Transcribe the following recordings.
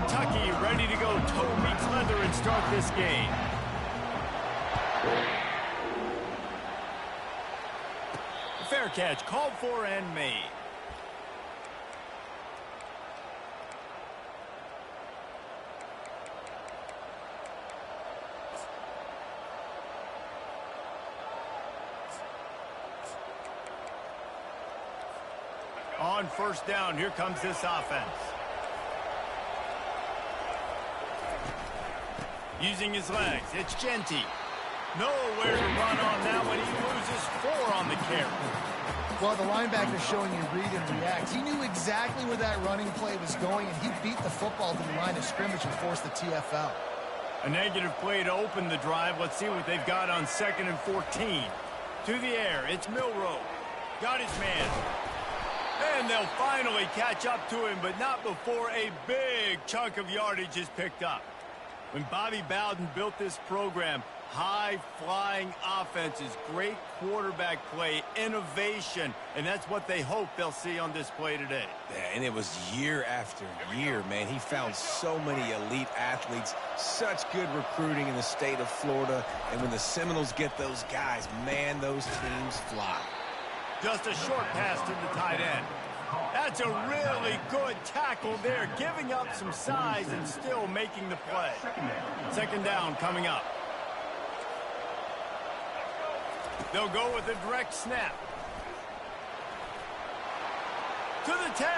Kentucky ready to go toe meets leather and start this game. Fair catch called for and made. On first down, here comes this offense. Using his legs, it's Genty. Nowhere to run on that one. He loses 4 on the carry. Well, the linebacker showing you read and react. He knew exactly where that running play was going, and he beat the football to the line of scrimmage and forced the TFL. A negative play to open the drive. Let's see what they've got on 2nd and 14. To the air, it's Milroe. Got his man. And they'll finally catch up to him, but not before a big chunk of yardage is picked up. When Bobby Bowden built this program, high-flying offenses, great quarterback play, innovation, and that's what they hope they'll see on display today. Yeah, and it was year after year, man. He found so many elite athletes, such good recruiting in the state of Florida, and when the Seminoles get those guys, man, those teams fly. Just a short pass to the tight end. That's a really good tackle there, giving up some size and still making the play. 2nd down coming up. They'll go with a direct snap. To the 10.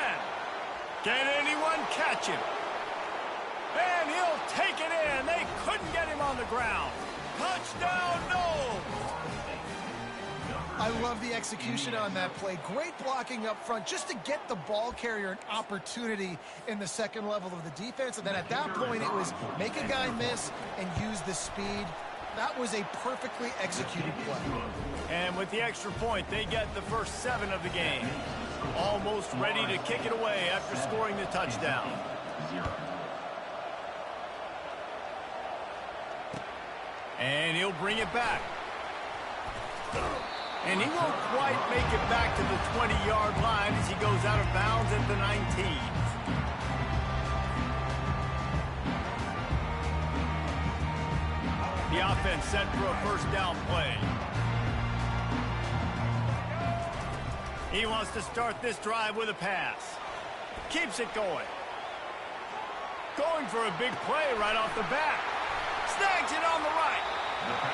Can anyone catch him? And he'll take it in. They couldn't get him on the ground. Touchdown, no! I love the execution on that play. Great blocking up front just to get the ball carrier an opportunity in the second level of the defense. And then at that point, it was make a guy miss and use the speed. That was a perfectly executed play. And with the extra point, they get the first 7 of the game. Almost ready to kick it away after scoring the touchdown. And he'll bring it back. And he won't quite make it back to the 20-yard line as he goes out of bounds at the 19. The offense set for a first down play. He wants to start this drive with a pass. Keeps it going. Going for a big play right off the bat. Snags it on the right.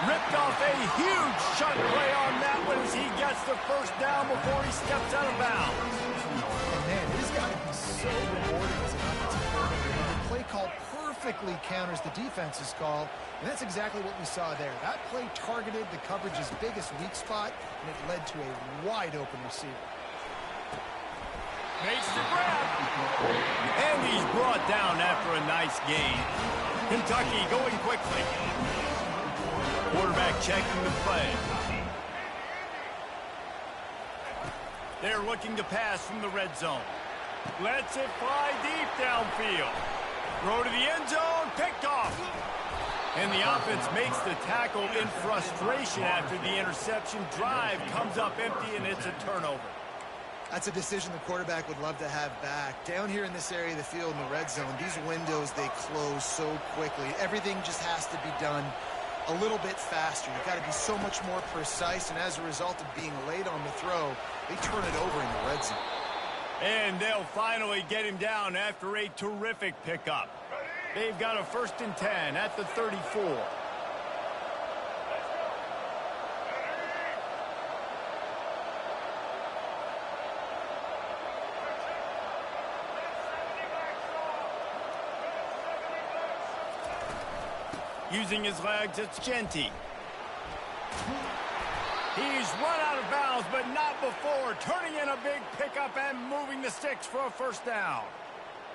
Ripped off a huge chunk play on that one as he gets the first down before he steps out of bounds. And man, it has got to be so rewarding as an offensive coordinator. The play call perfectly counters the defense's call, and that's exactly what we saw there. That play targeted the coverage's biggest weak spot, and it led to a wide-open receiver. Makes the grab. And he's brought down after a nice gain. Kentucky going quickly. Quarterback checking the play. They're looking to pass from the red zone. Lets it fly deep downfield. Throw to the end zone, picked off. And the offense makes the tackle in frustration after the interception. Drive comes up empty, and it's a turnover. That's a decision the quarterback would love to have back. Down here in this area of the field in the red zone, these windows, they close so quickly. Everything just has to be done a little bit faster. You've got to be so much more precise, and as a result of being late on the throw, they turn it over in the red zone. And they'll finally get him down after a terrific pickup. They've got a 1st and 10 at the 34. Using his legs, it's Genty. He's run out of bounds, but not before. Turning in a big pickup and moving the sticks for a first down.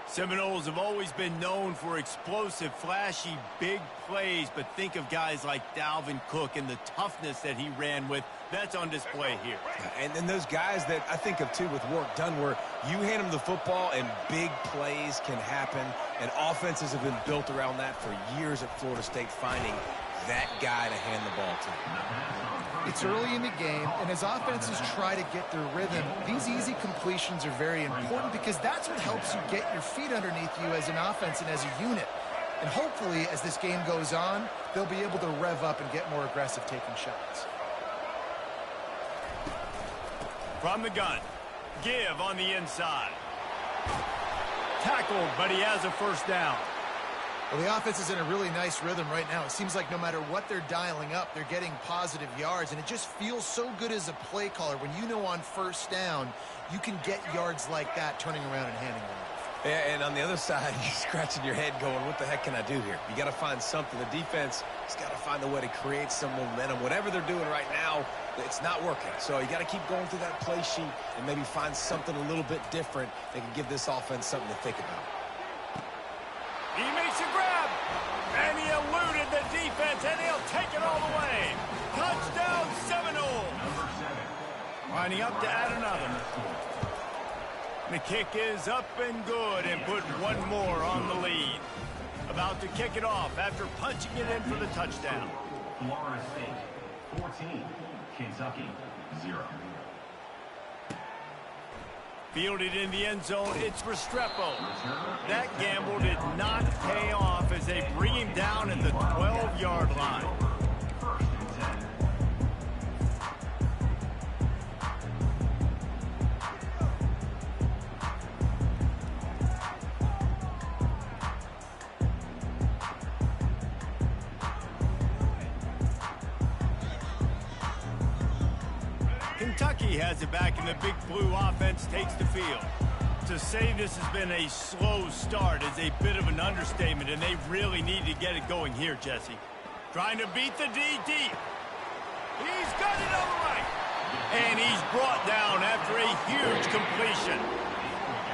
Seminoles have always been known for explosive, flashy, big plays, but think of guys like Dalvin Cook and the toughness that he ran with. That's on display here. And then those guys that I think of, too, with work done, where you hand them the football and big plays can happen, and offenses have been built around that for years at Florida State, finding that guy to hand the ball to. It's early in the game, and as offenses try to get their rhythm, these easy completions are very important because that's what helps you get your feet underneath you as an offense and as a unit. And hopefully, as this game goes on, they'll be able to rev up and get more aggressive taking shots. From the gun, give on the inside. Tackled, but he has a first down. Well, the offense is in a really nice rhythm right now. It seems like no matter what they're dialing up, they're getting positive yards, and it just feels so good as a play caller when you know on first down you can get yards like that turning around and handing them off. Yeah, and on the other side, you're scratching your head going, what the heck can I do here? You got to find something. The defense has got to find a way to create some momentum. Whatever they're doing right now, it's not working. So you got to keep going through that play sheet and maybe find something a little bit different that can give this offense something to think about. He makes a grab, and he eluded the defense, and he'll take it all the way. Touchdown, Seminole. Lining up to add another. The kick is up and good and put one more on the lead. About to kick it off after punching it in for the touchdown. Florida State, 14. Kentucky, 0. Fielded in the end zone, it's Restrepo. That gamble did not pay off as they bring him down at the 12-yard line. First and 10. Kentucky has it back, and the Big Blue offense takes the field. To say this has been a slow start is a bit of an understatement, and they really need to get it going here, Jesse. Trying to beat the D deep. He's got it on the right. And he's brought down after a huge completion.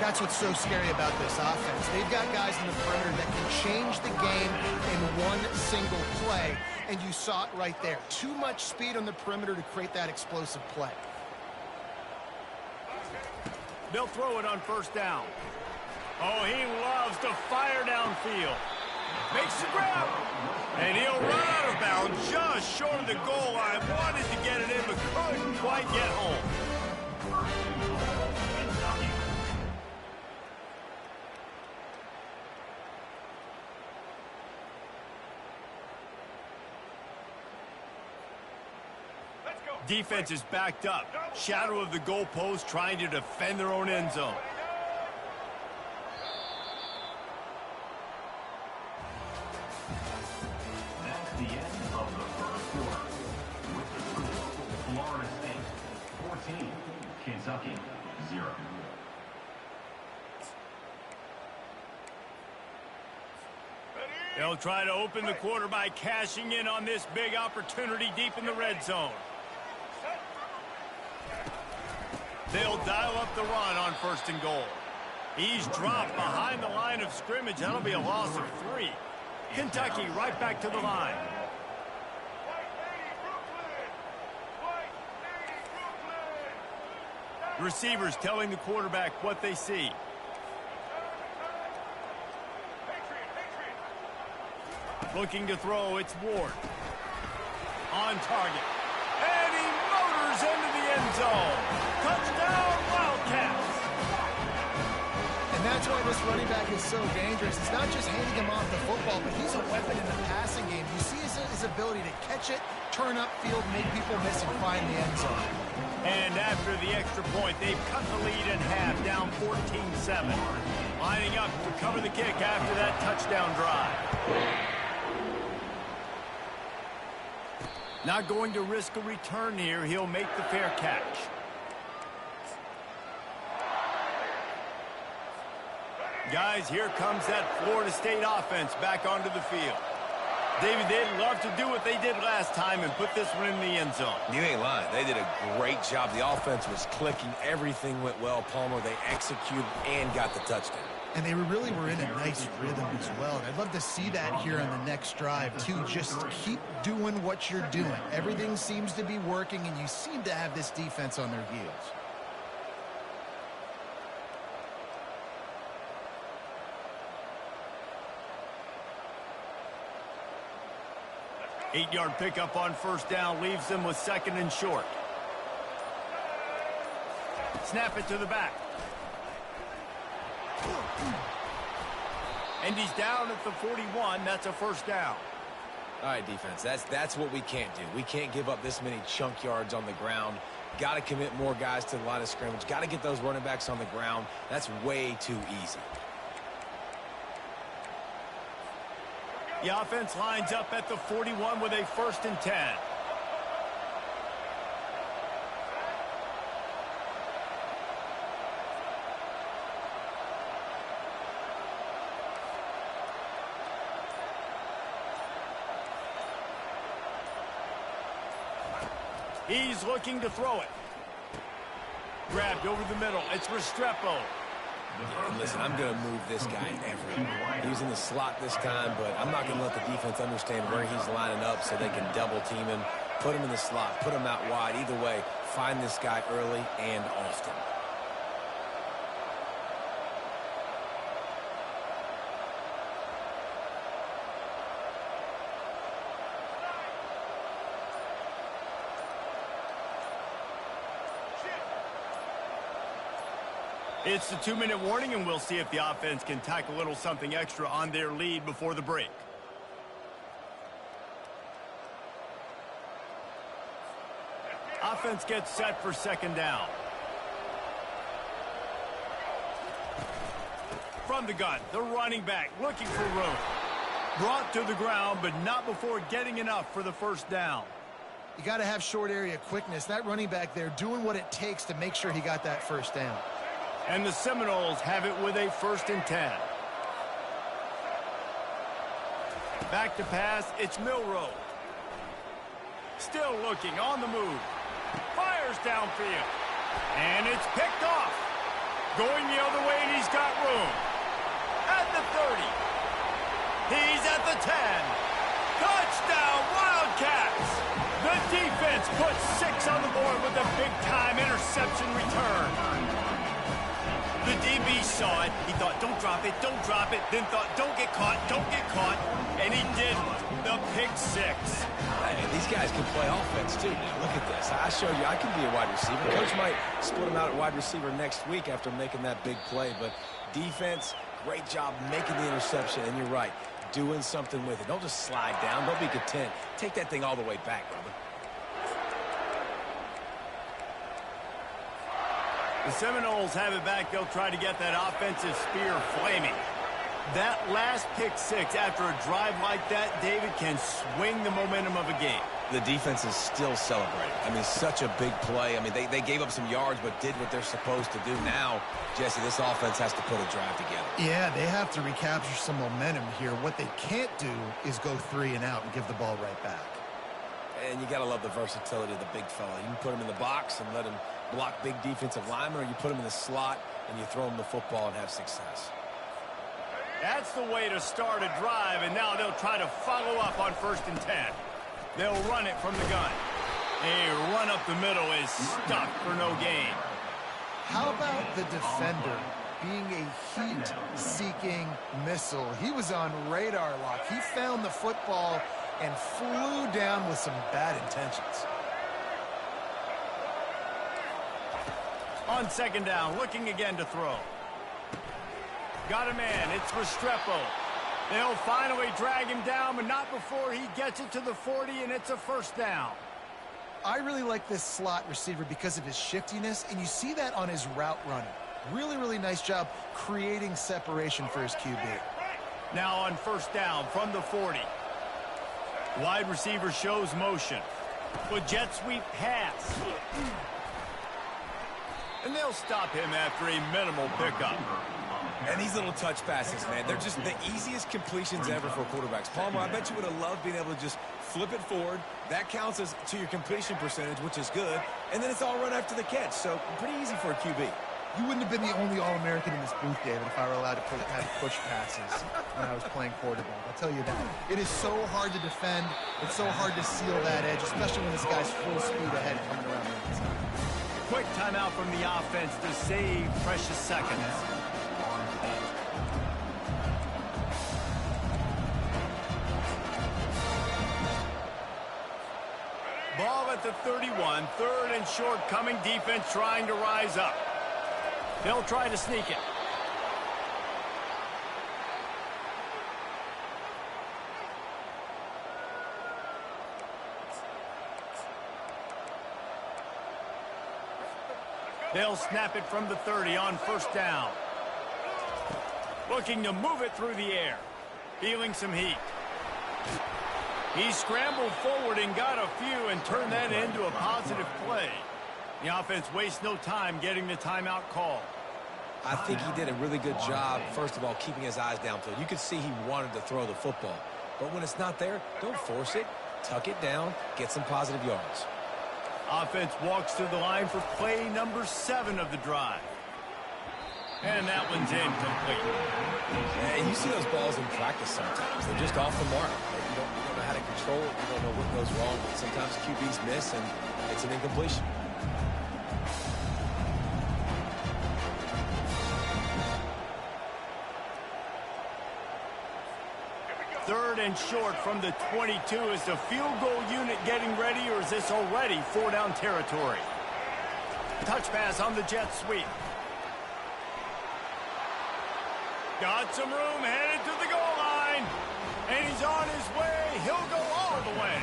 That's what's so scary about this offense. They've got guys in the perimeter that can change the game in one single play, and you saw it right there. Too much speed on the perimeter to create that explosive play. They'll throw it on first down. Oh, he loves to fire downfield. Makes the grab. And he'll run out of bounds just short of the goal line. Wanted to get it in, but couldn't quite get home. Defense is backed up. Shadow of the goalpost trying to defend their own end zone. That's the end of the first quarter. With the score, Florida State, 14. Kentucky, 0. They'll try to open the quarter by cashing in on this big opportunity deep in the red zone. They'll dial up the run on first and goal. He's dropped behind the line of scrimmage. That'll be a loss of 3. Kentucky right back to the line. Receivers telling the quarterback what they see. Looking to throw, it's Ward. On target. And he motors into the end zone. Touchdown, Wildcats. And that's why this running back is so dangerous. It's not just handing him off the football, but he's a weapon in the passing game. You see his ability to catch it, turn upfield, make people miss, and find the end zone. And after the extra point, they've cut the lead in half, down 14-7. Lining up to cover the kick after that touchdown drive. Not going to risk a return here. He'll make the fair catch. Guys, here comes that Florida State offense back onto the field. David, they'd love to do what they did last time and put this one in the end zone. You ain't lying. They did a great job. The offense was clicking. Everything went well, Palmer. They executed and got the touchdown. And they really were in a nice rhythm as well. And I'd love to see that here on the next drive, too. Just keep doing what you're doing. Everything seems to be working, and you seem to have this defense on their heels. 8-yard pickup on first down leaves them with second and short. Snap it to the back. And he's down at the 41. That's a first down. All right, defense, that's what we can't do. We can't give up this many chunk yards on the ground. Got to commit more guys to the line of scrimmage. Got to get those running backs on the ground. That's way too easy. The offense lines up at the 41 with a 1st and 10. He's looking to throw it. Grabbed over the middle. It's Restrepo. And listen, I'm going to move this guy everywhere. He's in the slot this time, but I'm not going to let the defense understand where he's lining up so they can double team him, put him in the slot, put him out wide. Either way, find this guy early and often. It's the 2-minute warning, and we'll see if the offense can tack a little something extra on their lead before the break. Offense gets set for second down. From the gun, the running back looking for room. Brought to the ground, but not before getting enough for the first down. You got to have short area quickness. That running back there doing what it takes to make sure he got that first down. And the Seminoles have it with a 1st and 10. Back to pass, it's Milroe. Still looking, on the move. Fires downfield. And it's picked off. Going the other way, and he's got room. At the 30. He's at the 10. Touchdown, Wildcats! The defense puts 6 on the board with a big-time interception return. The DB saw it. He thought, don't drop it, don't drop it. Then thought, don't get caught, don't get caught. And he didn't. The pick 6. And these guys can play offense, too. Now, look at this. I showed you I can be a wide receiver. Coach might split him out at wide receiver next week after making that big play. But defense, great job making the interception. And you're right, doing something with it. Don't just slide down. Don't be content. Take that thing all the way back, brother. The Seminoles have it back. They'll try to get that offensive spear flaming. That last pick 6 after a drive like that, David, can swing the momentum of a game. The defense is still celebrating. I mean, such a big play. I mean, they gave up some yards but did what they're supposed to do. Now, Jesse, this offense has to put a drive together. Yeah, they have to recapture some momentum here. What they can't do is go 3 and out and give the ball right back. And you got to love the versatility of the big fella. You can put him in the box and let him block big defensive linemen, or you put him in the slot and you throw him the football and have success. That's the way to start a drive, and now they'll try to follow up on 1st and 10. They'll run it from the gun. A run up the middle is stuck for no gain. How about the defender being a heat-seeking missile? He was on radar lock. He found the football and flew down with some bad intentions. On second down, looking again to throw. Got a man, it's Restrepo. They'll finally drag him down, but not before he gets it to the 40, and it's a first down. I really like this slot receiver because of his shiftiness, and you see that on his route running. Really, really nice job creating separation for his QB. Now on first down from the 40. Wide receiver shows motion. With jet sweep pass. And they'll stop him after a minimal pickup. And these little touch passes, man, they're just the easiest completions ever for quarterbacks. Palmer, I bet you would have loved being able to just flip it forward. That counts as to your completion percentage, which is good. And then it's all run after the catch, so pretty easy for a QB. You wouldn't have been the only All-American in this booth, David, if I were allowed to have push passes when I was playing quarterback. I'll tell you that. It is so hard to defend. It's so hard to seal that edge, especially when this guy's full speed ahead coming around the inside. Quick timeout from the offense to save precious seconds. Ball at the 31, third and short coming, defense trying to rise up. They'll try to sneak it. They'll snap it from the 30 on first down. Looking to move it through the air. Feeling some heat. He scrambled forward and got a few and turned that into a positive play. The offense wastes no time getting the timeout call. I think he did a really good job, first of all, keeping his eyes downfield. You could see he wanted to throw the football. But when it's not there, don't force it. Tuck it down, get some positive yards. Offense walks to the line for play number 7 of the drive. And that one's incomplete. And you see those balls in practice sometimes. They're just off the mark. You don't know how to control it. You don't know what goes wrong. Sometimes QBs miss, and it's an incompletion. Third and short from the 22. Is the field goal unit getting ready, or is this already 4-down territory? Touch pass on the jet sweep. Got some room, headed to the goal line. And he's on his way. He'll go all the way.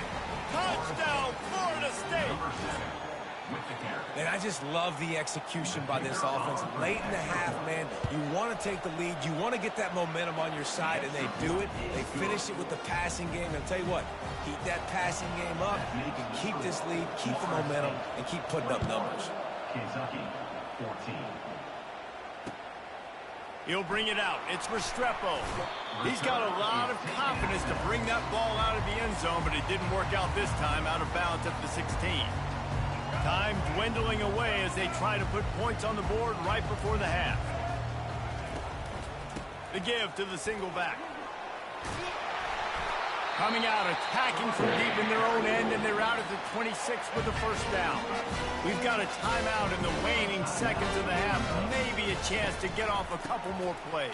Touchdown, Florida State. And I just love the execution by this offense. Late in the half, man, you want to take the lead. You want to get that momentum on your side, and they do it. They finish it with the passing game. And I'll tell you what, keep that passing game up. You can keep this lead, keep the momentum, and keep putting up numbers. Kentucky, 14. He'll bring it out. It's Restrepo. He's got a lot of confidence to bring that ball out of the end zone, but it didn't work out this time, out of bounds at the 16. Time dwindling away as they try to put points on the board right before the half. The give to the single back. Coming out, attacking from deep in their own end, and they're out at the 26 with the first down. We've got a timeout in the waning seconds of the half. Maybe a chance to get off a couple more plays.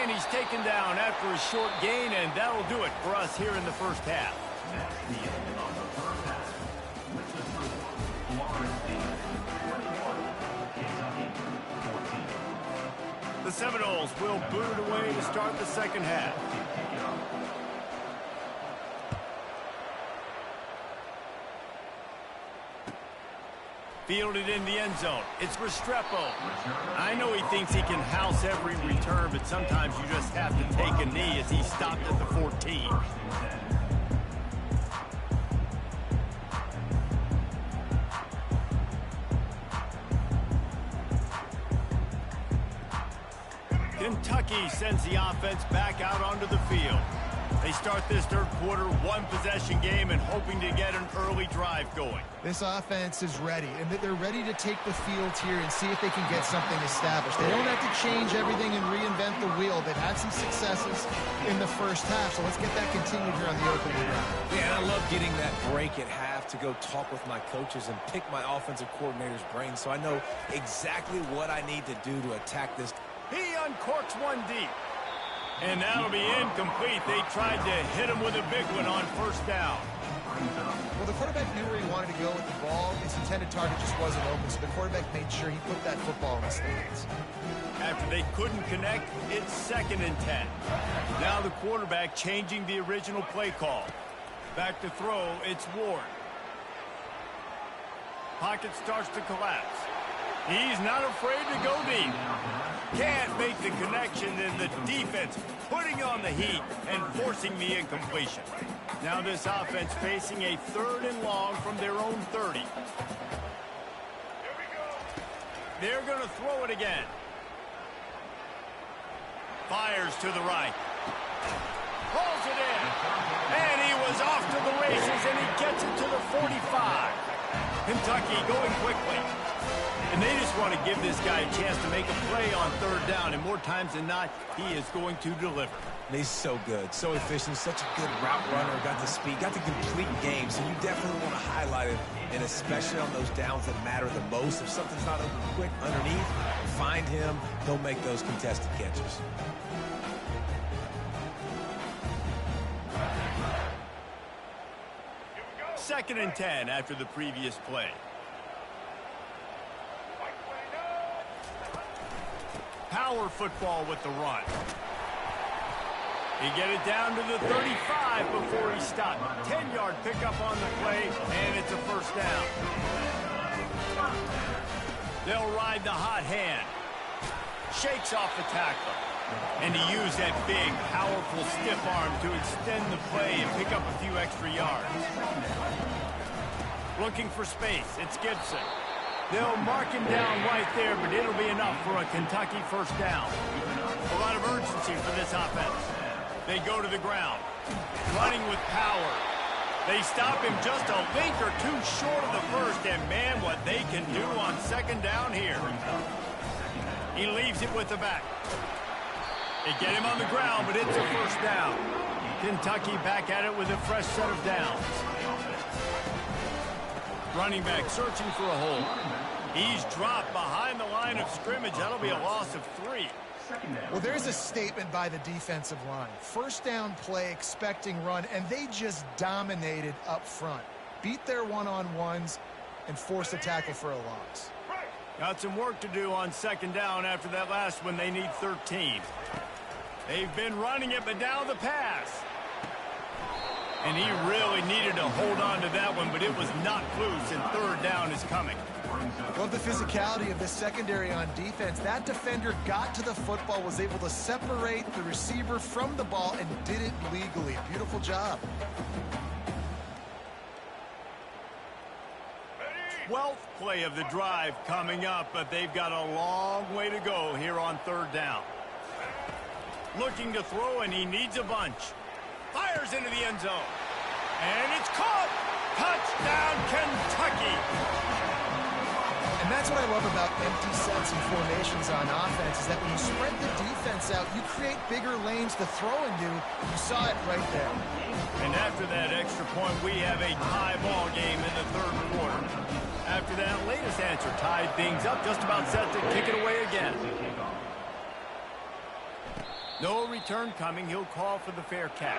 And he's taken down after a short gain, and that'll do it for us here in the first half. That's the end of the first half. With the score, Florida State 21, Kentucky 14. The Seminoles will boot it away to start the second half. Fielded in the end zone. It's Restrepo. I know he thinks he can house every return, but sometimes you just have to take a knee as he stopped at the 14. Kentucky sends the offense back out onto the field. They start this third quarter, one-possession game, and hoping to get an early drive going. This offense is ready, and they're ready to take the field here and see if they can get something established. They don't have to change everything and reinvent the wheel. They've had some successes in the first half, so let's get that continued here on the opening round. Yeah, and I love getting that break at half to go talk with my coaches and pick my offensive coordinator's brain so I know exactly what I need to do to attack this. He uncorks one deep. And that'll be incomplete. They tried to hit him with a big one on first down. Well, the quarterback knew where he wanted to go with the ball. His intended target just wasn't open, so the quarterback made sure he put that football in the stands. After they couldn't connect, it's 2nd and 10. Now the quarterback changing the original play call. Back to throw, it's Ward. Pocket starts to collapse. He's not afraid to go deep. Can't make the connection, and the defense putting on the heat and forcing the incompletion. Now this offense facing a 3rd and long from their own 30. They're going to throw it again. Fires to the right. Pulls it in. And he was off to the races, and he gets it to the 45. Kentucky going quickly. And they just want to give this guy a chance to make a play on 3rd down, and more times than not, he is going to deliver. He's so good, so efficient, such a good route runner, got the speed, got the complete game, so you definitely want to highlight it, and especially on those downs that matter the most. If something's not open quick underneath, find him, he'll make those contested catches. 2nd and 10 after the previous play. Power football with the run. He get it down to the 35 before he stopped. 10-yard pickup on the play, and it's a first down. They'll ride the hot hand. Shakes off the tackler. And he used that big, powerful, stiff arm to extend the play and pick up a few extra yards. Looking for space. It's Gibson. They'll mark him down right there, but it'll be enough for a Kentucky first down. A lot of urgency for this offense. They go to the ground. Running with power. They stop him just a link or two short of the first, and man, what they can do on 2nd down here. He leaves it with the back. They get him on the ground, but it's a first down. Kentucky back at it with a fresh set of downs. Running back searching for a hole. He's dropped behind the line of scrimmage. That'll be a loss of 3. Well, there's a statement by the defensive line. First down play, expecting run, and they just dominated up front. Beat their one-on-ones and forced a tackle for a loss. Got some work to do on 2nd down after that last one. They need 13. They've been running it, but now the pass. And he really needed to hold on to that one, but it was not loose, and 3rd down is coming. Love the physicality of this secondary on defense. That defender got to the football, was able to separate the receiver from the ball, and did it legally. Beautiful job. 12th play of the drive coming up, but they've got a long way to go here on 3rd down. Looking to throw, and he needs a bunch. Fires into the end zone. And it's caught. Touchdown, Kentucky. And that's what I love about empty sets and formations on offense, is that when you spread the defense out, you create bigger lanes to throw into. You saw it right there. And after that extra point, we have a tie ball game in the 3rd quarter. After that latest answer tied things up, just about set to kick it away again. No return coming. He'll call for the fair catch.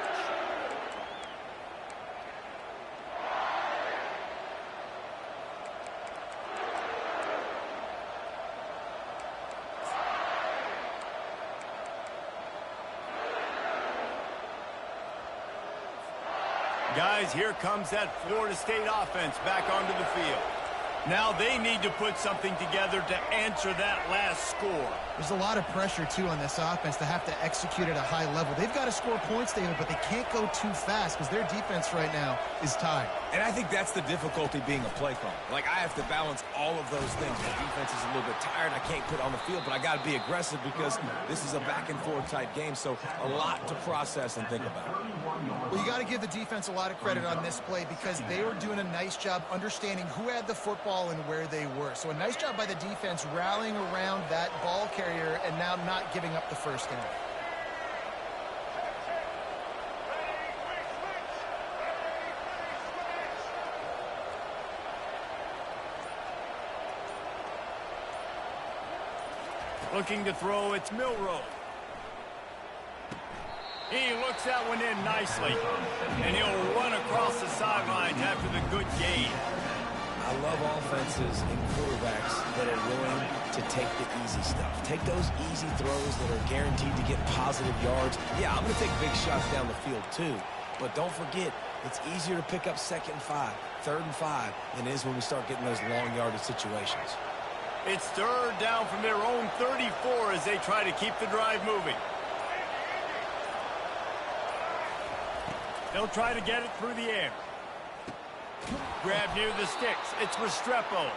Guys, here comes that Florida State offense back onto the field. Now they need to put something together to answer that last score. There's a lot of pressure, too, on this offense to have to execute at a high level. They've got to score points, David, but they can't go too fast because their defense right now is tied. And I think that's the difficulty being a play caller. Like, I have to balance all of those things. My defense is a little bit tired. I can't put on the field, but I got to be aggressive because this is a back-and-forth type game, so a lot to process and think about. Well, you got to give the defense a lot of credit on this play because they were doing a nice job understanding who had the football and where they were. So a nice job by the defense rallying around that ball carrier and now not giving up the first down. Looking to throw, it's Milroe. He looks that one in nicely, and he'll run across the sidelines after the good gain. I love offenses and quarterbacks that are willing to take the easy stuff. Take those easy throws that are guaranteed to get positive yards. Yeah, I'm going to take big shots down the field too, but don't forget, it's easier to pick up 2nd and 5, 3rd and 5 than it is when we start getting those long yardage situations. It's 3rd down from their own 34 as they try to keep the drive moving. They'll try to get it through the air. Grab near the sticks. It's Restrepo.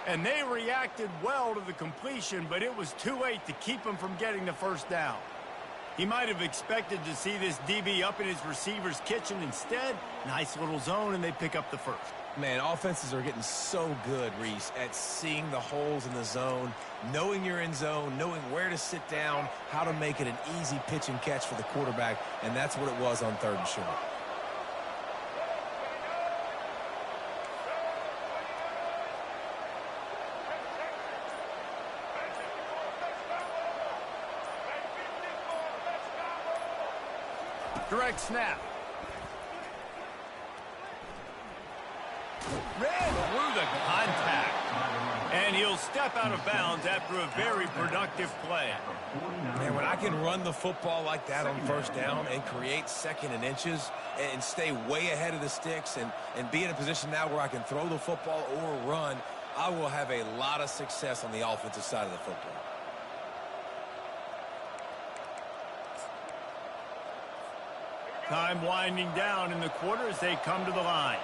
And they reacted well to the completion, but it was too late to keep him from getting the first down. He might have expected to see this DB up in his receiver's kitchen. Instead, nice little zone, and they pick up the first. Man, offenses are getting so good, Reese, at seeing the holes in the zone, knowing you're in zone, knowing where to sit down, how to make it an easy pitch and catch for the quarterback, and that's what it was on 3rd and short. Direct snap. Ran through the contact. And he'll step out of bounds after a very productive play. Man, when I can run the football like that on first down and create second and inches and stay way ahead of the sticks and be in a position now where I can throw the football or run, I will have a lot of success on the offensive side of the football. Time winding down in the quarter as they come to the line.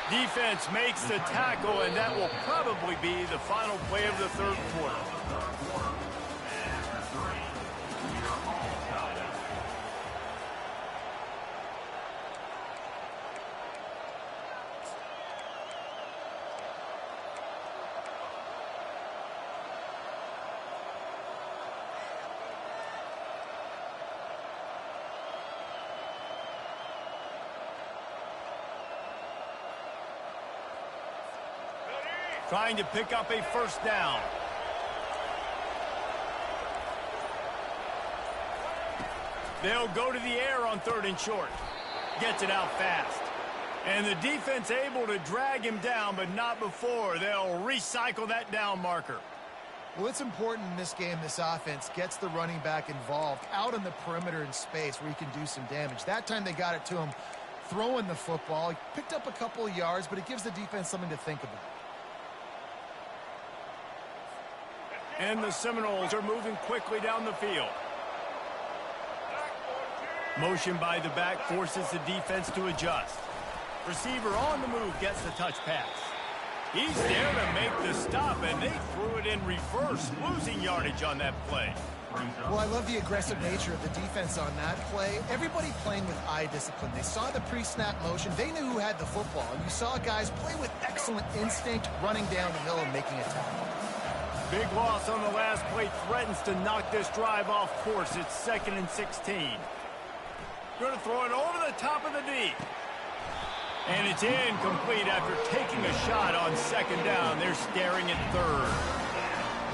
Defense makes the tackle, and that will probably be the final play of the third quarter. Trying to pick up a first down. They'll go to the air on 3rd and short. Gets it out fast. And the defense able to drag him down, but not before. They'll recycle that down marker. Well, it's important in this game this offense gets the running back involved out on the perimeter in space where he can do some damage. That time they got it to him throwing the football. He picked up a couple of yards, but it gives the defense something to think about. And the Seminoles are moving quickly down the field. Motion by the back forces the defense to adjust. Receiver on the move gets the touch pass. He's there to make the stop, and they threw it in reverse, losing yardage on that play. Well, I love the aggressive nature of the defense on that play. Everybody playing with eye discipline. They saw the pre-snap motion. They knew who had the football. And you saw guys play with excellent instinct, running down the hill and making a tackle. Big loss on the last play threatens to knock this drive off course. It's 2nd and 16. Going to throw it over the top of the D. And it's incomplete after taking a shot on 2nd down. They're staring at 3rd.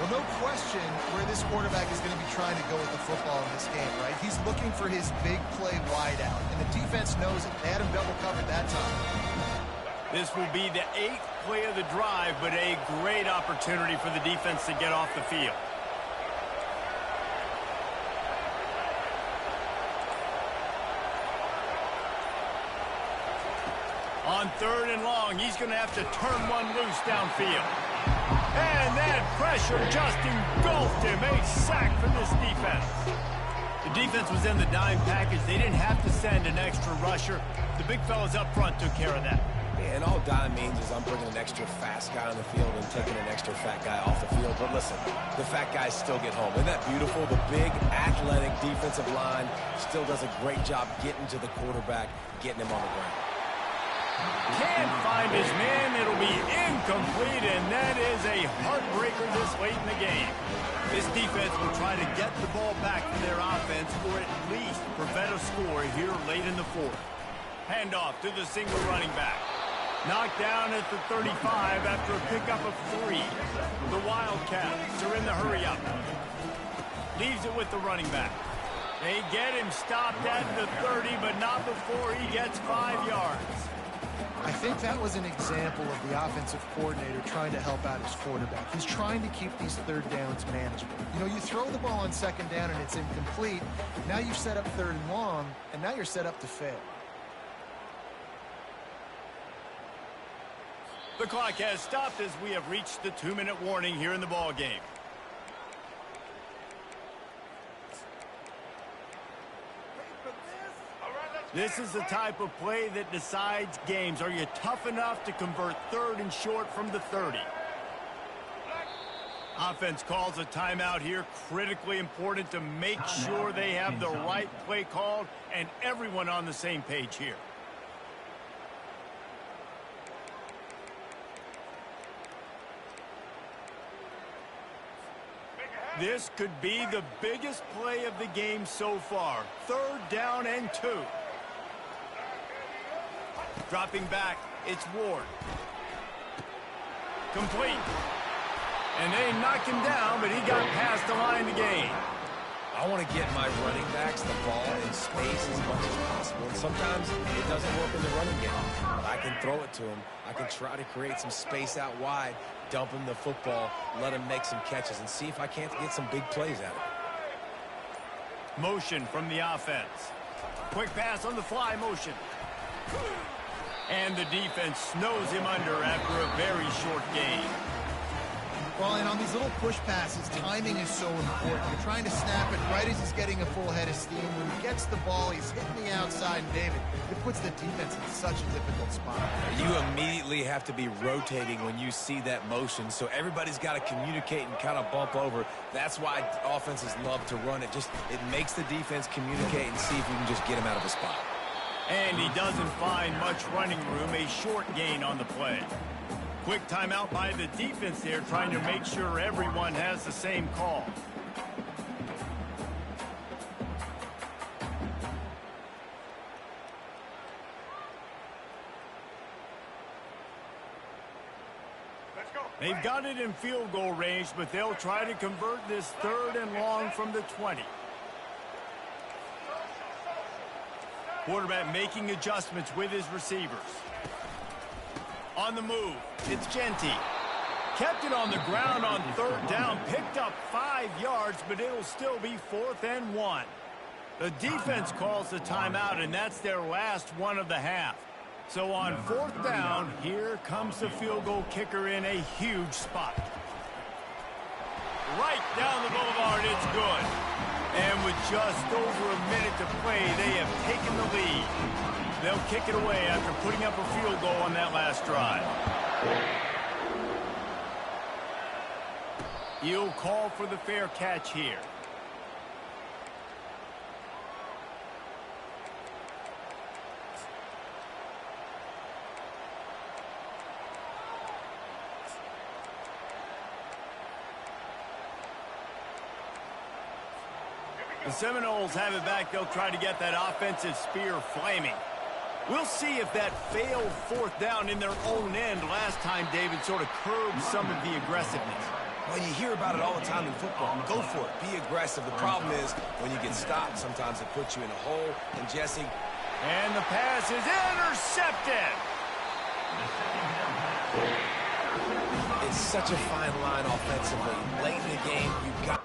Well, no question where this quarterback is going to be trying to go with the football in this game, right? He's looking for his big play wide out, and the defense knows it. They had him double covered that time. This will be the 8th play of the drive, but a great opportunity for the defense to get off the field. On 3rd and long, he's going to have to turn one loose downfield. And that pressure just engulfed him. A sack for this defense. The defense was in the dime package. They didn't have to send an extra rusher. The big fellas up front took care of that. Yeah, and all dime means is I'm bringing an extra fast guy on the field and taking an extra fat guy off the field. But listen, the fat guys still get home. Isn't that beautiful? The big, athletic defensive line still does a great job getting to the quarterback, getting him on the ground. Can't find his man. It'll be incomplete, and that is a heartbreaker this late in the game. This defense will try to get the ball back to their offense or at least prevent a score here late in the 4th. Handoff to the single running back. Knocked down at the 35 after a pickup of 3. The Wildcats are in the hurry-up. Leaves it with the running back. They get him stopped at the 30, but not before he gets 5 yards. I think that was an example of the offensive coordinator trying to help out his quarterback. He's trying to keep these 3rd downs manageable. You know, you throw the ball on 2nd down and it's incomplete. Now you've set up 3rd and long, and now you're set up to fail. The clock has stopped as we have reached the 2-minute warning here in the ball game. This is the type of play that decides games. Are you tough enough to convert 3rd and short from the 30? Offense calls a timeout here. Critically important to make sure they have the right play called and everyone on the same page here. This could be the biggest play of the game so far. 3rd down and 2. Dropping back, it's Ward. Complete. And they knocked him down, but he got past the line to gain. I want to get my running backs the ball in space as much as possible. And sometimes it doesn't work in the running game. But I can throw it to him. I can try to create some space out wide, dump him the football, let him make some catches, and see if I can't get some big plays out of it. Motion from the offense. Quick pass on the fly motion. And the defense snows him under after a very short gain. Well, and on these little push passes, timing is so important. You're trying to snap it right as he's getting a full head of steam. When he gets the ball, he's hitting the outside, and David, it puts the defense in such a difficult spot. You immediately have to be rotating when you see that motion, so everybody's got to communicate and kind of bump over. That's why offenses love to run it. It makes the defense communicate and see if you can just get him out of a spot. And he doesn't find much running room, a short gain on the play. Quick timeout by the defense there, trying to make sure everyone has the same call. They've got it in field goal range, but they'll try to convert this 3rd and long from the 20. Quarterback making adjustments with his receivers. On the move, it's Genty. Kept it on the ground on 3rd down, picked up 5 yards, but it'll still be 4th and 1. The defense calls the timeout, and that's their last one of the half. So on 4th down, here comes the field goal kicker in a huge spot. Right down the boulevard, it's good. And with just over a minute to play, they have taken the lead. They'll kick it away after putting up a field goal on that last drive. He'll call for the fair catch here. The Seminoles have it back. They'll try to get that offensive spear flaming. We'll see if that failed 4th down in their own end last time, David, sort of curbed some of the aggressiveness. Well, you hear about it all the time in football. Go for it. Be aggressive. The problem is when you get stopped, sometimes it puts you in a hole. And Jesse. And the pass is intercepted. It's such a fine line offensively. Late in the game, you've got.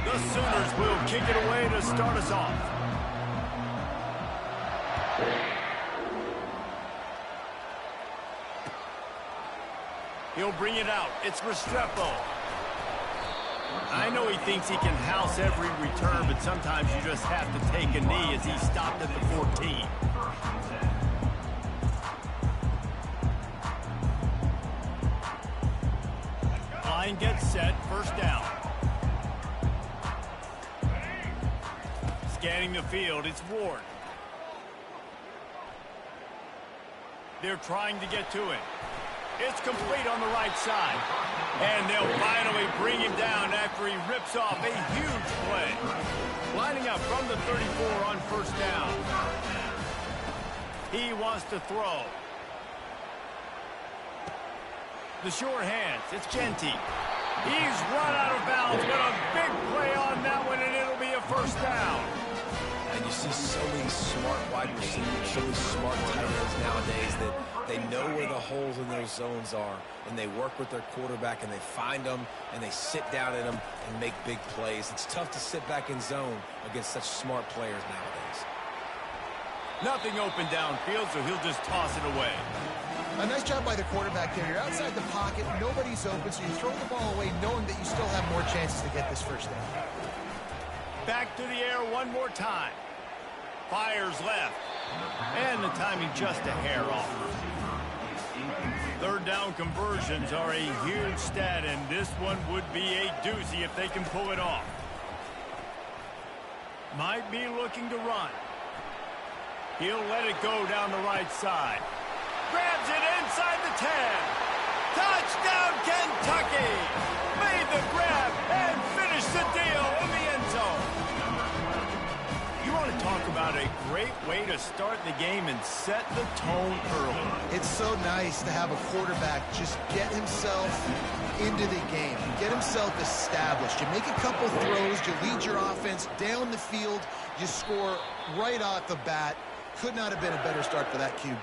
The Sooners will kick it away to start us off. He'll bring it out. It's Restrepo. I know he thinks he can house every return, but sometimes you just have to take a knee as he stopped at the 14. Line gets set, first down. Scanning the field, it's Ward. They're trying to get to it. It's complete on the right side. And they'll finally bring him down after he rips off a huge play. Lining up from the 34 on first down. He wants to throw. The short hands, it's Genty. He's run out of bounds, but a big play on that one, and it'll be a first down. And you see so many smart wide receivers, so many smart tight ends nowadays that they know where the holes in those zones are, and they work with their quarterback, and they find them, and they sit down in them and make big plays. It's tough to sit back in zone against such smart players nowadays. Nothing open downfield, so he'll just toss it away. A nice job by the quarterback there. You're outside the pocket, nobody's open, so you throw the ball away knowing that you still have more chances to get this first down. Back to the air one more time. Fires left. And the timing just a hair off. Third down conversions are a huge stat, and this one would be a doozy if they can pull it off. Might be looking to run. He'll let it go down the right side. Grabs it inside the 10. Touchdown, Kentucky! Made the grab and finished the deal in the end zone. You want to talk about a great way to start the game and set the tone early. It's so nice to have a quarterback just get himself into the game, get himself established. You make a couple throws, you lead your offense down the field, you score right off the bat. Could not have been a better start for that QB.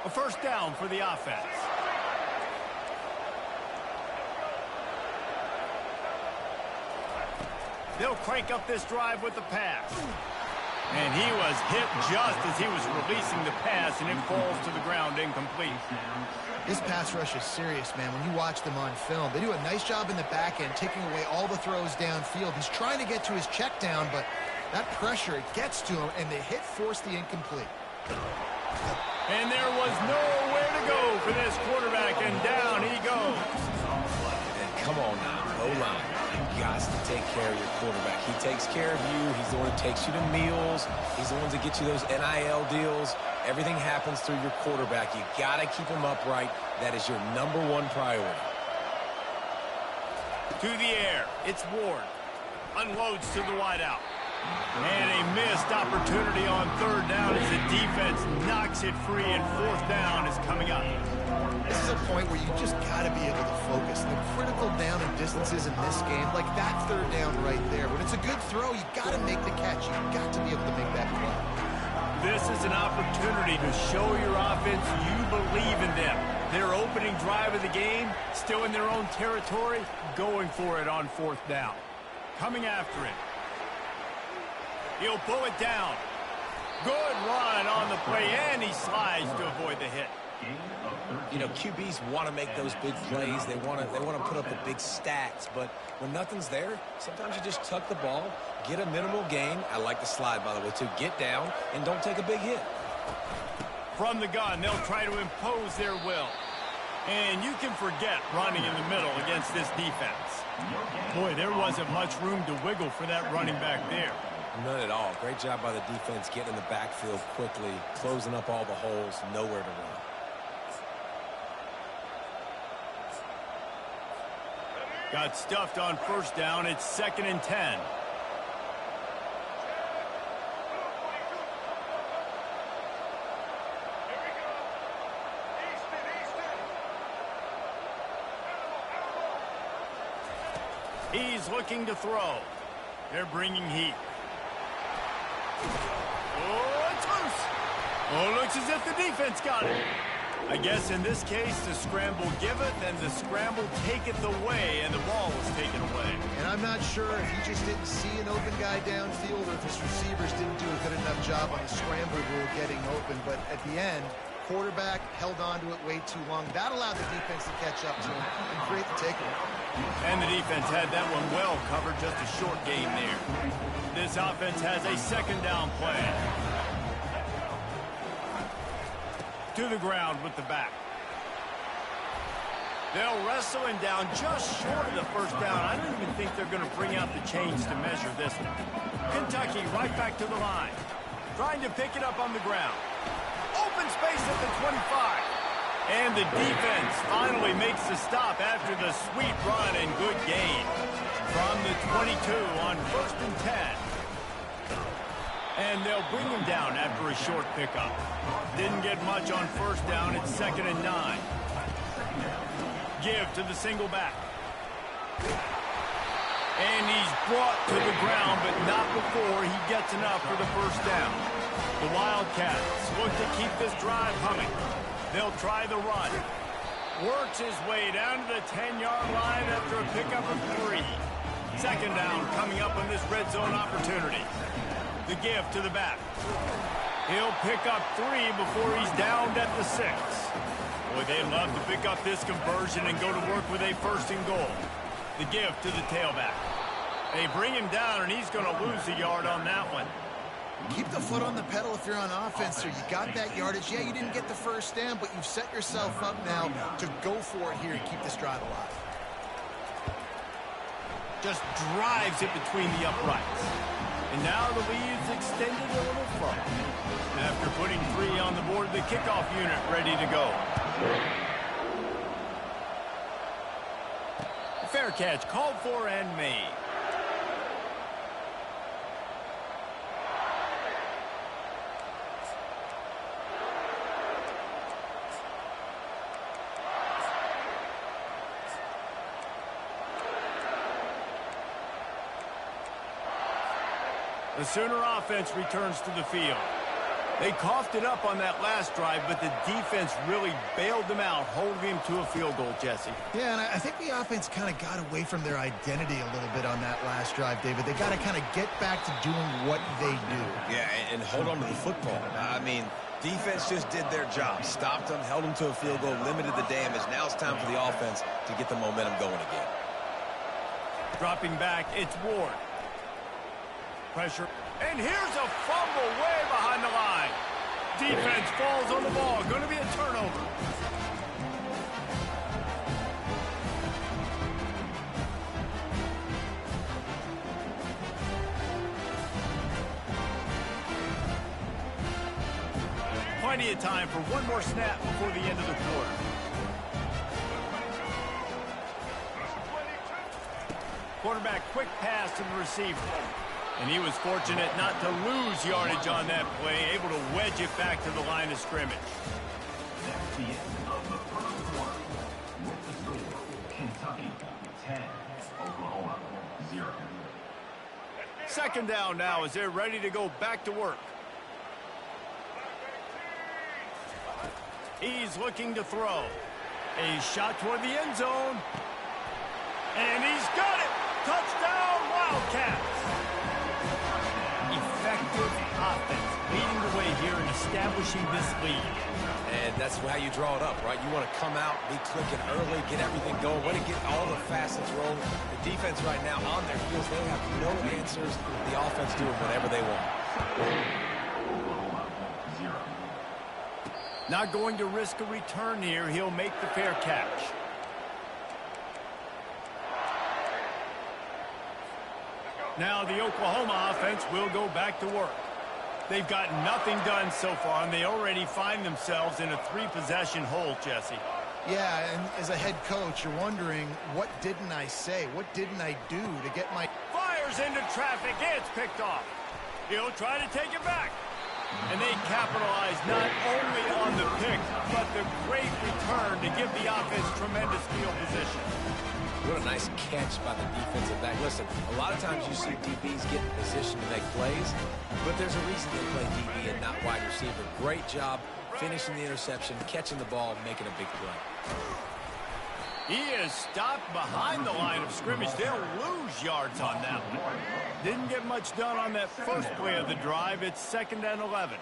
A first down for the offense. They'll crank up this drive with the pass. And he was hit just as he was releasing the pass, and it falls to the ground incomplete. This pass rush is serious, man. When you watch them on film, they do a nice job in the back end, taking away all the throws downfield. He's trying to get to his check down, but that pressure, it gets to him, and the hit forced the incomplete. And there was nowhere to go for this quarterback, and down he goes. And come on now, O-line. You got to take care of your quarterback. He takes care of you. He's the one who takes you to meals. He's the one that gets you those NIL deals. Everything happens through your quarterback. You got to keep him upright. That is your #1 priority. To the air, it's Ward. Unloads to the wideout. And a missed opportunity on third down as the defense knocks it free, and fourth down is coming up. This is a point where you just got to be able to focus. The critical down and distances in this game, like that third down right there. When it's a good throw, you got to make the catch. You've got to be able to make that play. This is an opportunity to show your offense you believe in them. Their opening drive of the game, still in their own territory, going for it on fourth down. Coming after it. He'll pull it down. Good run on the play, and he slides to avoid the hit. You know, QBs want to make those big plays. They want to put up the big stats. But when nothing's there, sometimes you just tuck the ball, get a minimal gain. I like the slide, by the way, too. Get down and don't take a big hit. From the gun, they'll try to impose their will. And you can forget running in the middle against this defense. Boy, there wasn't much room to wiggle for that running back there. None at all. Great job by the defense getting in the backfield quickly, closing up all the holes, nowhere to run. Got stuffed on first down. It's 2nd and 10. He's looking to throw. They're bringing heat. Looks as if the defense got it. I guess in this case, the scramble giveth and the scramble taketh away, and the ball was taken away. And I'm not sure if he just didn't see an open guy downfield or if his receivers didn't do a good enough job on the scramble rule getting open. But at the end, quarterback held on to it way too long. That allowed the defense to catch up to him and create the takeaway. And the defense had that one well covered, just a short gain there. This offense has a second down play. To the ground with the back. They'll wrestle him down just short of the first down. I don't even think they're going to bring out the chains to measure this one. Kentucky right back to the line. Trying to pick it up on the ground. Open space at the 25. And the defense finally makes the stop after the sweet run and good gain. From the 22 on 1st and 10. And they'll bring him down after a short pickup. Didn't get much on first down. It's 2nd and 9. Give to the single back. And he's brought to the ground, but not before he gets enough for the first down. The Wildcats look to keep this drive humming. They'll try the run. Works his way down to the 10-yard line after a pickup of 3. 2nd down coming up on this red zone opportunity. The give to the back. He'll pick up 3 before he's downed at the 6. Boy, they'd love to pick up this conversion and go to work with a 1st and goal. The give to the tailback. They bring him down, and he's going to lose a yard on that one. Keep the foot on the pedal if you're on offense, sir. You got that yardage. Yeah, you didn't get the first down, but you've set yourself up now to go for it here and keep this drive alive. Just drives it between the uprights. And now the lead's extended a little further. After putting 3 on the board, the kickoff unit ready to go. Fair catch called for and made. The Sooner offense returns to the field. They coughed it up on that last drive, but the defense really bailed them out, holding him to a field goal, Jesse. Yeah, and I think the offense kind of got away from their identity a little bit on that last drive, David. They got to kind of get back to doing what they do. Yeah, and hold on to the football. I mean, defense just did their job. Stopped them, held them to a field goal, limited the damage. Now it's time for the offense to get the momentum going again. Dropping back, it's Ward. Pressure. And here's a fumble way behind the line. Defense falls on the ball. Going to be a turnover. Plenty of time for one more snap before the end of the quarter. Quarterback quick pass to the receiver. And he was fortunate not to lose yardage on that play, able to wedge it back to the line of scrimmage. That's the end of the first quarter. With the score, Kentucky 10, Oklahoma 0. 2nd down now as they're ready to go back to work. He's looking to throw. A shot toward the end zone. And he's got it! Touchdown, Wildcats! Effective offense leading the way here in establishing this lead. And that's how you draw it up, right? You want to come out, be clicking early, get everything going, want to get all the facets rolling. The defense right now on their heels, they have no answers. The offense doing whatever they want. Oklahoma 0. Not going to risk a return here. He'll make the fair catch. Now the Oklahoma offense will go back to work. They've got nothing done so far, and they already find themselves in a 3-possession hole, Jesse. Yeah, and as a head coach, you're wondering, what didn't I say? What didn't I do to get my... Fires into traffic. It's picked off. He'll try to take it back. And they capitalize not only on the pick, but the great return to give the offense tremendous field position. What a nice catch by the defensive back. Listen, a lot of times you see DBs get in position to make plays, but there's a reason they play DB and not wide receiver. Great job finishing the interception, catching the ball, making a big play. He is stopped behind the line of scrimmage. They'll lose yards on that one. Didn't get much done on that first play of the drive. It's 2nd and 11.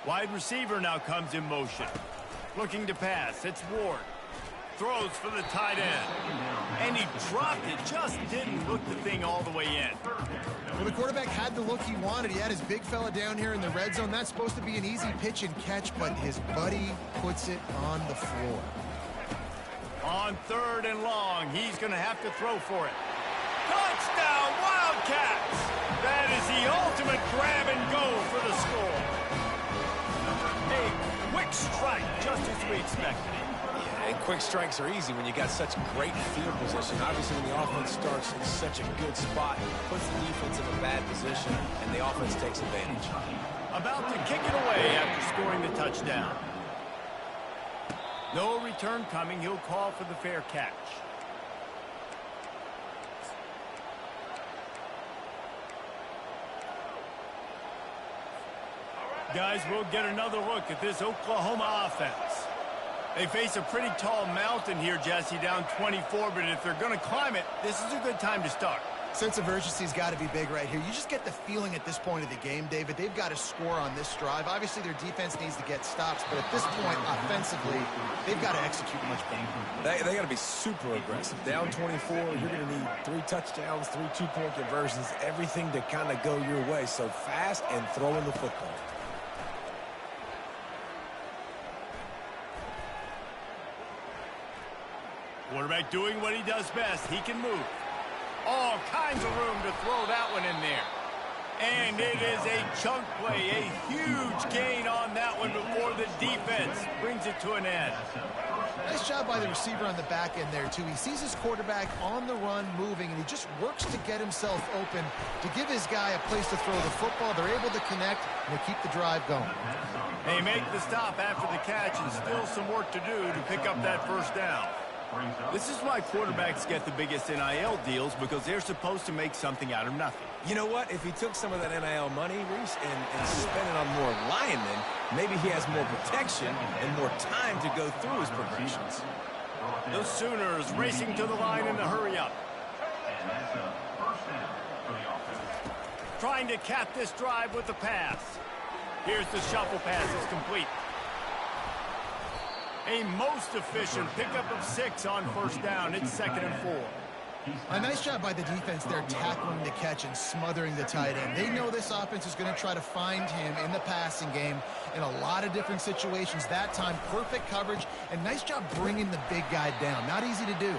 Wide receiver now comes in motion. Looking to pass. It's Ward. Throws for the tight end. And he dropped it. Just didn't look the thing all the way in. Well, the quarterback had the look he wanted. He had his big fella down here in the red zone. That's supposed to be an easy pitch and catch, but his buddy puts it on the floor. On 3rd and long, he's going to have to throw for it. Touchdown, Wildcats! That is the ultimate grab and go for the score. A quick strike, just as we expected it. And quick strikes are easy when you got such great field position. Obviously, when the offense starts in such a good spot, it puts the defense in a bad position, and the offense takes advantage. About to kick it away after scoring the touchdown. No return coming. He'll call for the fair catch. Guys, we'll get another look at this Oklahoma offense. They face a pretty tall mountain here, Jesse, down 24, but if they're going to climb it, this is a good time to start. Sense of urgency's got to be big right here. You just get the feeling at this point of the game, David, they've got to score on this drive. Obviously, their defense needs to get stops, but at this point, offensively, they've got to execute much better. They got to be super aggressive. Down 24, you're going to need 3 touchdowns, 3 two-point conversions, everything to kind of go your way. So fast and throwing the football. Quarterback doing what he does best. He can move. All kinds of room to throw that one in there. And it is a chunk play, a huge gain on that one before the defense brings it to an end. Nice job by the receiver on the back end there, too. He sees his quarterback on the run moving, and he just works to get himself open to give his guy a place to throw the football. They're able to connect, and they keep the drive going. They make the stop after the catch, and still some work to do to pick up that first down. This is why quarterbacks get the biggest NIL deals, because they're supposed to make something out of nothing. You know what? If he took some of that NIL money, Reese, and spent it on more linemen, maybe he has more protection and more time to go through his progressions. The Sooners racing to the line in a hurry-up. Trying to cap this drive with the pass. Here's the shuffle pass. It's complete. A most efficient pickup of 6 on first down. It's 2nd and 4. A nice job by the defense there, tackling the catch and smothering the tight end. They know this offense is going to try to find him in the passing game in a lot of different situations. That time, perfect coverage, and nice job bringing the big guy down. Not easy to do.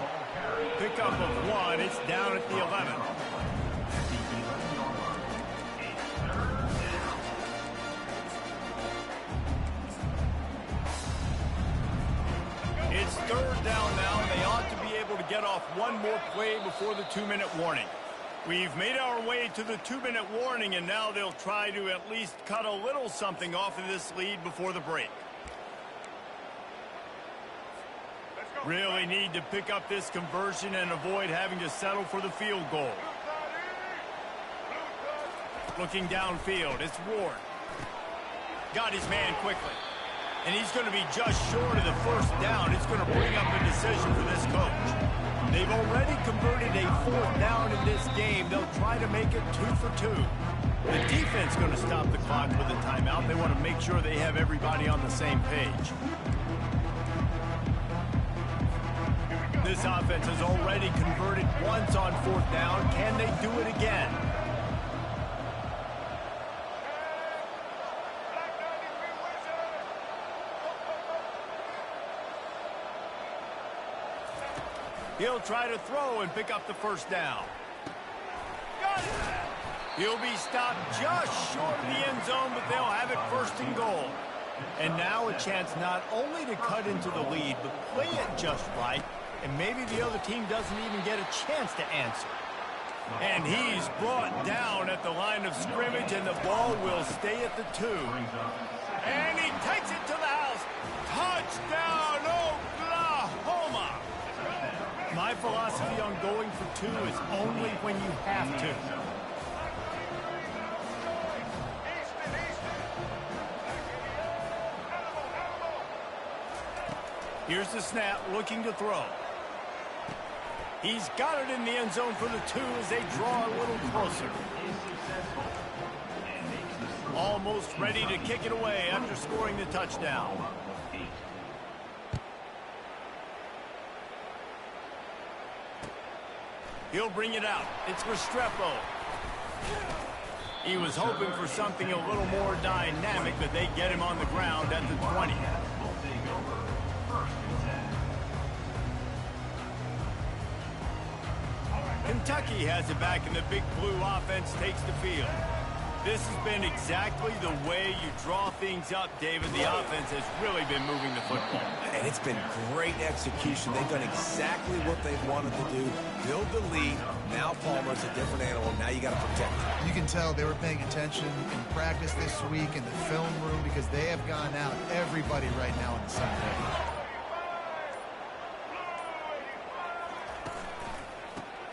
Pickup of 1. It's down at the 11. It's 3rd down now, and they ought to be able to get off one more play before the 2-minute warning. We've made our way to the 2-minute warning, and now they'll try to at least cut a little something off of this lead before the break. Really need to pick up this conversion and avoid having to settle for the field goal. Looking downfield, it's Ward. Got his man quickly. And he's going to be just short of the first down. It's going to bring up a decision for this coach. They've already converted a 4th down in this game. They'll try to make it 2 for 2. The defense going to stop the clock with a timeout. They want to make sure they have everybody on the same page. This offense has already converted once on 4th down. Can they do it again? He'll try to throw and pick up the first down. Got it. He'll be stopped just short of the end zone, but they'll have it 1st and goal. And now a chance not only to cut into the lead, but play it just right, and maybe the other team doesn't even get a chance to answer. And he's brought down at the line of scrimmage, and the ball will stay at the 2. And he takes it to the house. Touchdown, Oklahoma! My philosophy on going for 2 is only when you have to. Here's the snap, looking to throw. He's got it in the end zone for the 2 as they draw a little closer. Almost ready to kick it away after scoring the touchdown. He'll bring it out. It's Restrepo. He was hoping for something a little more dynamic, but they get him on the ground at the 20. Kentucky has it back, and the Big Blue offense takes the field. This has been exactly the way you draw things up, David. The offense has really been moving the football. And it's been great execution. They've done exactly what they've wanted to do. Build the lead. Now Palmer's a different animal. Now you got to protect him. You can tell they were paying attention in practice this week in the film room because they have gone out everybody right now on the Sunday.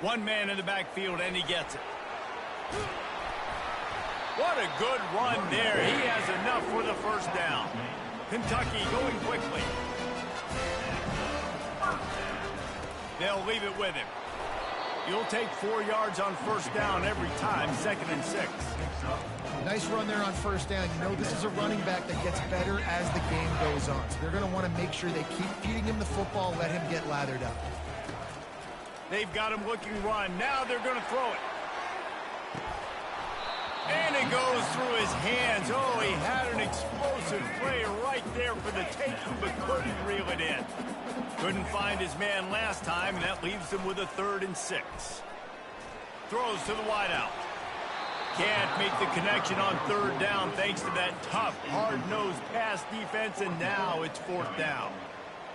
One man in the backfield, and he gets it. What a good run there. He has enough for the first down. Kentucky going quickly. They'll leave it with him. You'll take 4 yards on first down every time, 2nd and 6. Nice run there on first down. You know, this is a running back that gets better as the game goes on. So they're going to want to make sure they keep feeding him the football, let him get lathered up. They've got him looking run. Now they're going to throw it. And it goes through his hands. Oh, he had an explosive play right there for the taking, but couldn't reel it in. Couldn't find his man last time, and that leaves him with a 3rd and 6. Throws to the wideout. Can't make the connection on 3rd down thanks to that tough, hard-nosed pass defense, and now it's 4th down.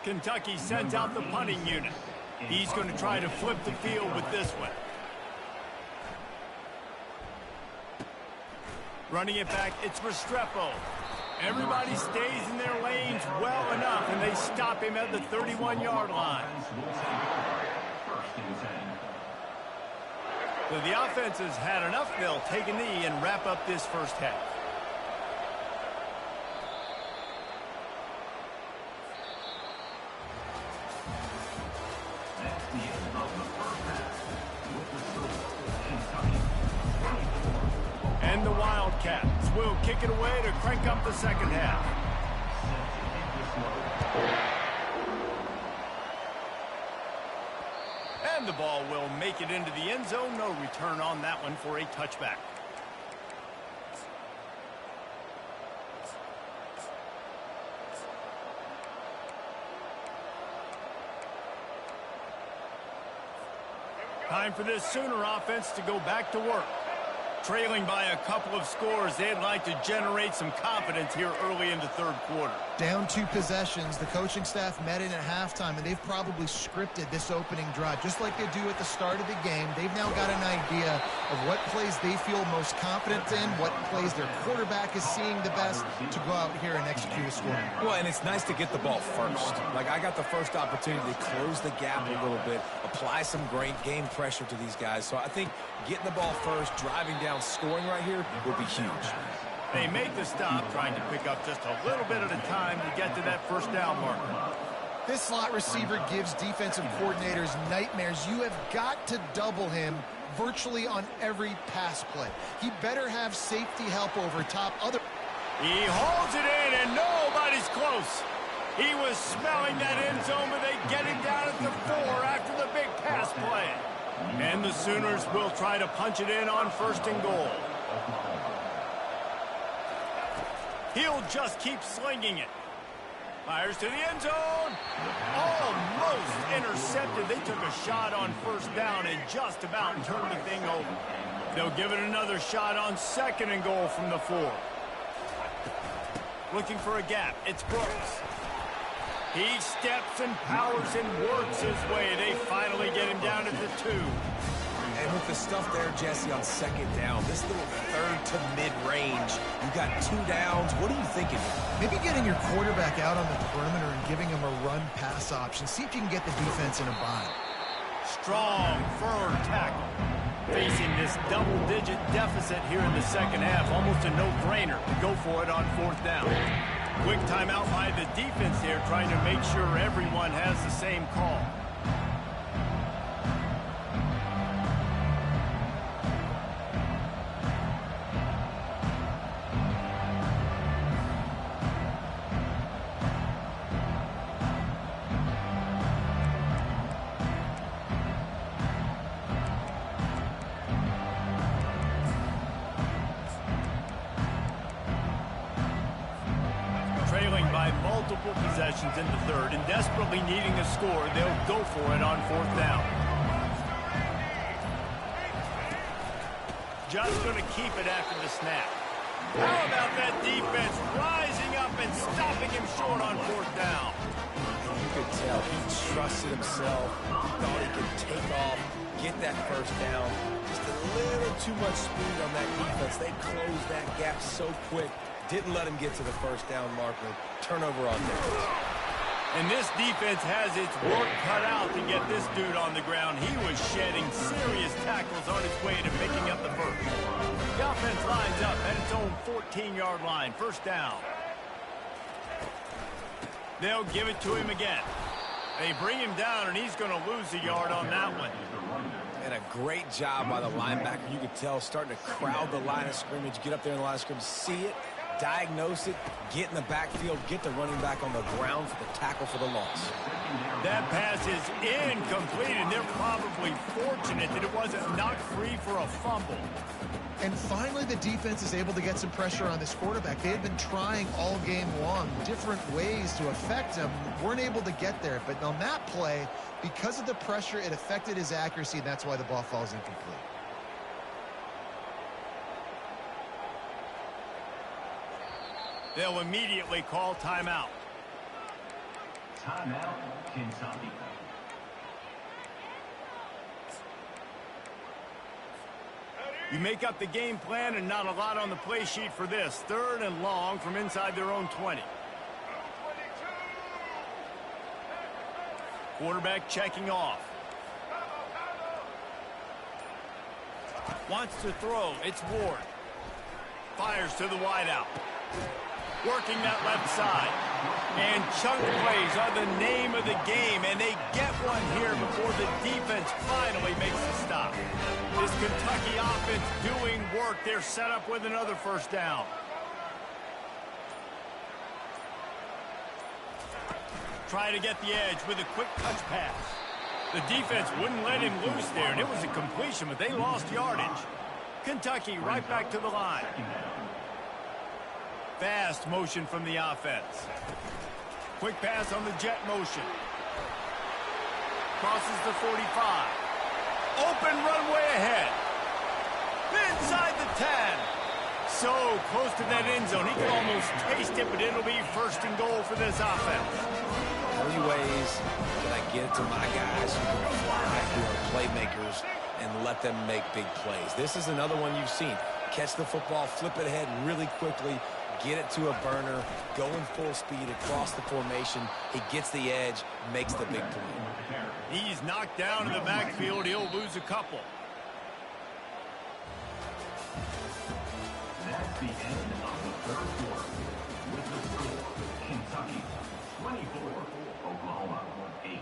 Kentucky sends out the punting unit. He's going to try to flip the field with this one. Running it back, it's Restrepo. Everybody stays in their lanes well enough, and they stop him at the 31-yard line. So the offense has had enough. They'll take a knee and wrap up this first half. And the Wildcats will kick it away to crank up the second half. And the ball will make it into the end zone. No return on that one for a touchback. Time for this Sooner offense to go back to work. Trailing by a couple of scores, they'd like to generate some confidence here early in the 3rd quarter. Down 2 possessions, the coaching staff met in at halftime, and they've probably scripted this opening drive. Just like they do at the start of the game, they've now got an idea of what plays they feel most confident in, what plays their quarterback is seeing the best to go out here and execute a score. Well, and it's nice to get the ball first. Like, I got the first opportunity to close the gap a little bit, apply some great game pressure to these guys. So I think getting the ball first, driving down, scoring right here will be huge. They make the stop, trying to pick up just a little bit at a time to get to that first down marker. This slot receiver gives defensive coordinators nightmares. You have got to double him virtually on every pass play. He better have safety help over top. He holds it in, and nobody's close. He was smelling that end zone, but they get him down at the 4 after the big pass play. And the Sooners will try to punch it in on 1st and goal. He'll just keep slinging it. Fires to the end zone. Almost intercepted. They took a shot on 1st down and just about turned the thing over. They'll give it another shot on 2nd and goal from the 4. Looking for a gap. It's Brooks. He steps and powers and works his way. They finally get him down at the 2. And with the stuff there, Jesse, on 2nd down, this little 3rd to mid-range, you've got 2 downs. What are you thinking? Maybe getting your quarterback out on the perimeter and giving him a run-pass option. See if you can get the defense in a bind. Strong, firm tackle. Facing this double-digit deficit here in the 2nd half. Almost a no-brainer to go for it on 4th down. Quick timeout by the defense here, trying to make sure everyone has the same call. Trailing by multiple possessions in the third and desperately needing a score, they'll go for it on fourth down. Just going to keep it after the snap. How about that defense rising up and stopping him short on fourth down? You could tell he trusted himself. He thought he could take off, get that first down. Just a little too much speed on that defense. They closed that gap so quick. Didn't let him get to the first down marker. Turnover on defense. And this defense has its work cut out to get this dude on the ground. He was shedding serious tackles on his way to picking up the first. The offense lines up at its own 14-yard line. First down. They'll give it to him again. They bring him down, and he's going to lose a yard on that one. And a great job by the linebacker. You could tell starting to crowd the line of scrimmage, get up there in the line of scrimmage, see it, diagnose it, get in the backfield, get the running back on the ground for the tackle for the loss. That pass is incomplete, and they're probably fortunate that it wasn't knocked free for a fumble. And finally, the defense is able to get some pressure on this quarterback. They had been trying all game long different ways to affect him. Weren't able to get there. But on that play, because of the pressure, it affected his accuracy, and that's why the ball falls incomplete. They'll immediately call timeout. Timeout, Kentucky. You make up the game plan and not a lot on the play sheet for this. Third and long from inside their own 20. Quarterback checking off. Wants to throw. It's Ward. Fires to the wideout. Working that left side. And chunk plays are the name of the game, and they get one here before the defense finally makes the stop. This Kentucky offense doing work. They're set up with another first down. Try to get the edge with a quick touch pass. The defense wouldn't let him loose there, and it was a completion, but they lost yardage. Kentucky right back to the line. Fast motion from the offense. Quick pass on the jet motion. Crosses the 45. Open runway ahead. Inside the 10. So close to that end zone. He can almost taste it, but it'll be first and goal for this offense. How many ways can I get to my guys who can fly, who are playmakers, and let them make big plays? This is another one you've seen. Catch the football, flip it ahead really quickly, get it to a burner, going full speed across the formation. He gets the edge, makes the big play. He's knocked down in the backfield. He'll lose a couple. That's the end of the third quarter. With the score, Kentucky 24, Oklahoma 8.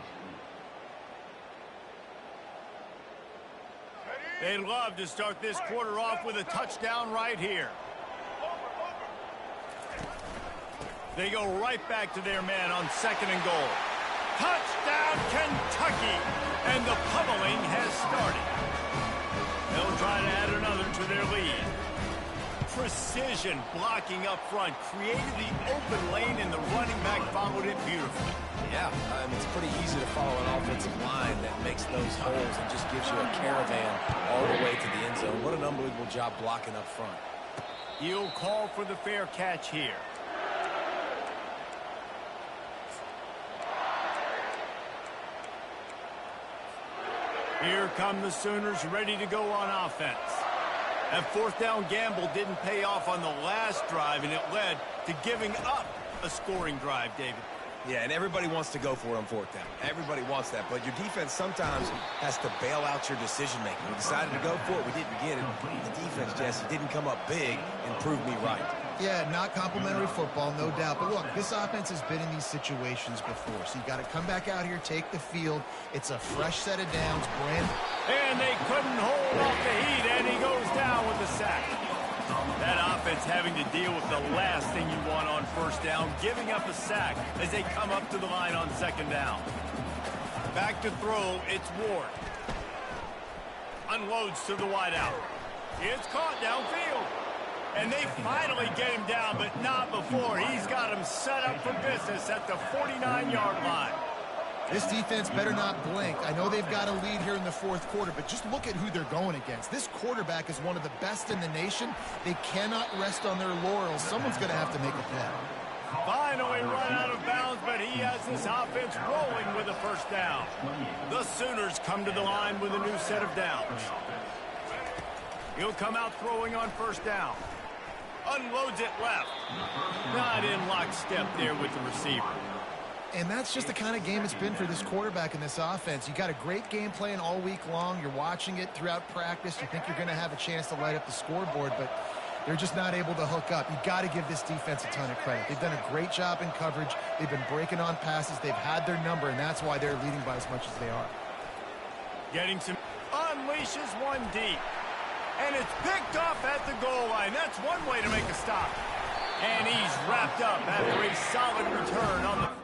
They'd love to start this quarter off with a touchdown right here. They go right back to their man on second and goal. Touchdown, Kentucky! And the pummeling has started. They'll try to add another to their lead. Precision blocking up front created the open lane, and the running back followed it beautifully. Yeah, it's pretty easy to follow an offensive line that makes those holes and just gives you a caravan all the way to the end zone. What an unbelievable job blocking up front. He'll call for the fair catch here. Here come the Sooners ready to go on offense. That fourth down gamble didn't pay off on the last drive, and it led to giving up a scoring drive, David. Yeah, and everybody wants to go for it on fourth down. Everybody wants that, but your defense sometimes has to bail out your decision-making. We decided to go for it. We didn't get it. The defense, Jesse, didn't come up big and prove me right. Yeah, not complimentary football, no doubt. But look, this offense has been in these situations before. So you got to come back out here, take the field. It's a fresh set of downs. And they couldn't hold off the heat, and he goes down with the sack. That offense having to deal with the last thing you want on first down, giving up a sack as they come up to the line on second down. Back to throw, it's Ward. Unloads to the wideout. It's caught downfield. And they finally get him down, but not before. He's got him set up for business at the 49-yard line. This defense better not blink. I know they've got a lead here in the fourth quarter, but just look at who they're going against. This quarterback is one of the best in the nation. They cannot rest on their laurels. Someone's going to have to make a play. Finally run out of bounds, but he has this offense rolling with a first down. The Sooners come to the line with a new set of downs. He'll come out throwing on first down. Unloads it left. Not in lockstep there with the receiver. And that's just the kind of game it's been for this quarterback in this offense. You got a great game plan all week long. You're watching it throughout practice. You think you're going to have a chance to light up the scoreboard, but they're just not able to hook up. You got to give this defense a ton of credit. They've done a great job in coverage. They've been breaking on passes. They've had their number, and that's why they're leading by as much as they are. Getting some unleashes one deep. And it's picked off at the goal line. That's one way to make a stop. And he's wrapped up after a solid return on the...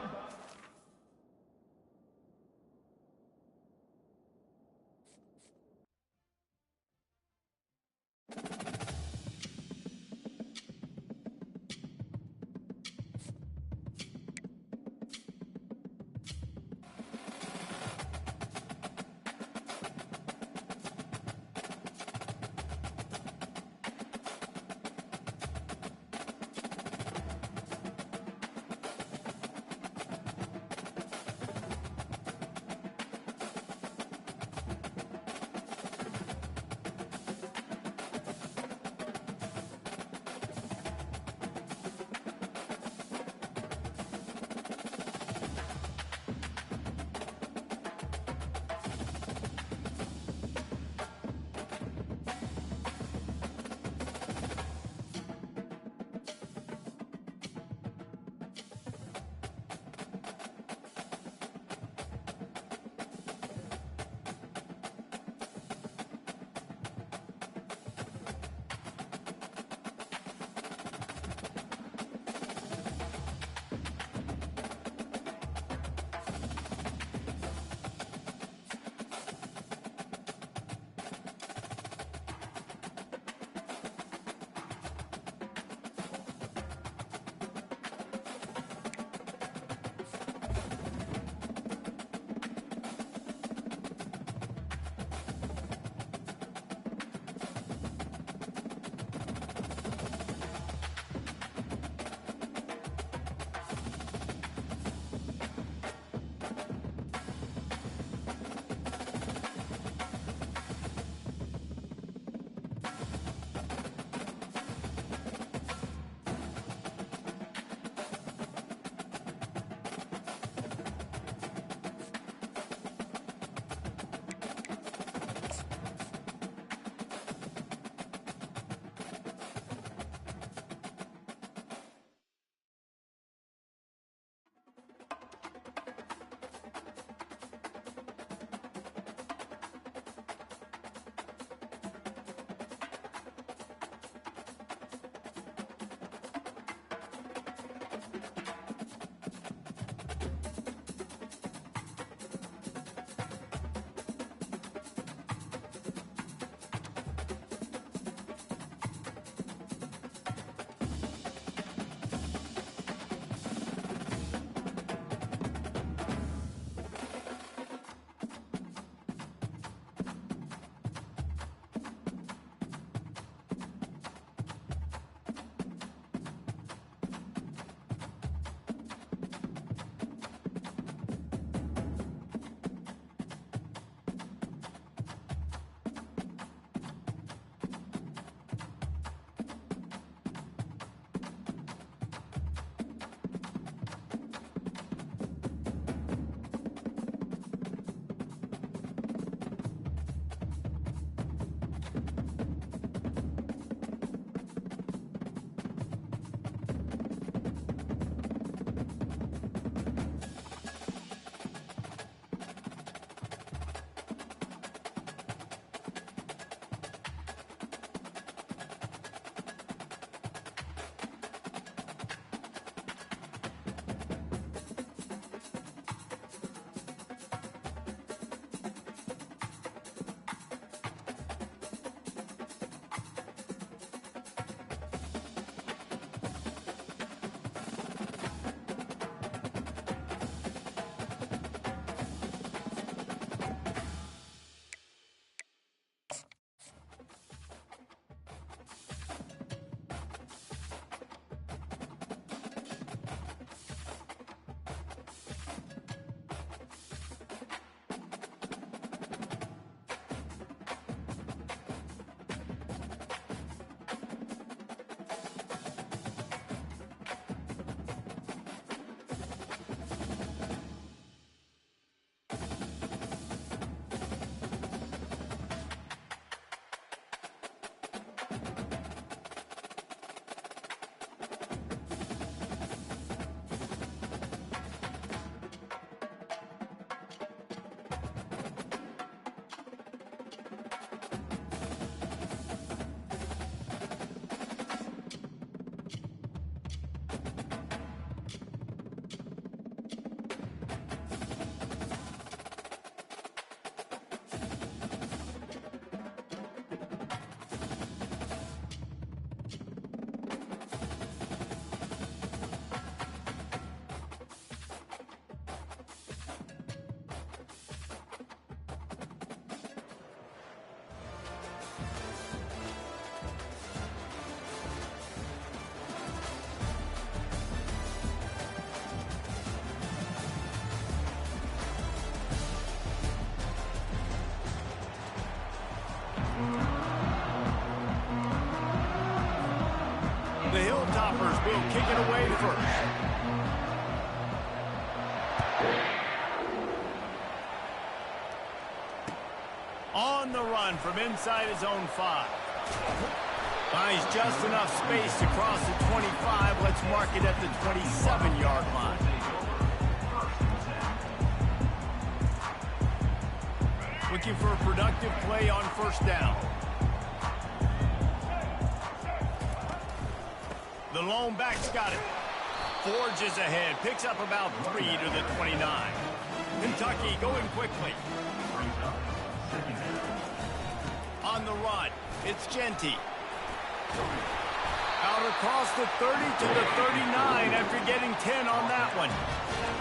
The Hilltoppers will kick it away first. On the run from inside his own 5. Finds just enough space to cross the 25. Let's mark it at the 27-yard line. Looking for a productive play on first down. The lone back's got it. Forges ahead. Picks up about 3 to the 29. Kentucky going quickly. On the run, it's Genty. Out across the 30 to the 39 after getting 10 on that one.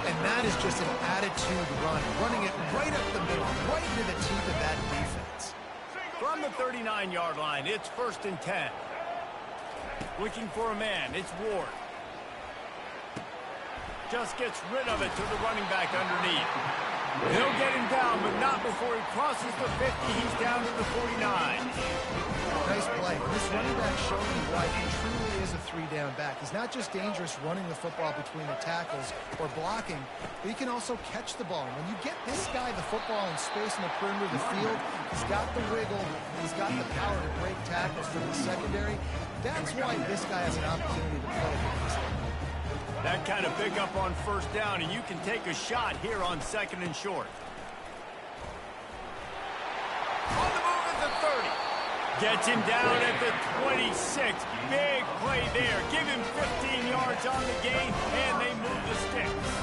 And that is just an attitude run, running it right up the middle, right into the teeth of that defense. From the 39-yard line, it's 1st and 10. Looking for a man, it's Ward. Just gets rid of it to the running back underneath. He'll get him down, but not before he crosses the 50. He's down to the 49. Nice play. This running back showing you why he truly is a 3-down back. He's not just dangerous running the football between the tackles or blocking, but he can also catch the ball. When you get this guy the football in space in the perimeter of the field, he's got the wiggle, he's got the power to break tackles from the secondary. That's why this guy has an opportunity to play at this level. That kind of pickup on first down, and you can take a shot here on 2nd and short. On the move at the 30. Gets him down at the 26. Big play there. Give him 15 yards on the gain, and they move the sticks.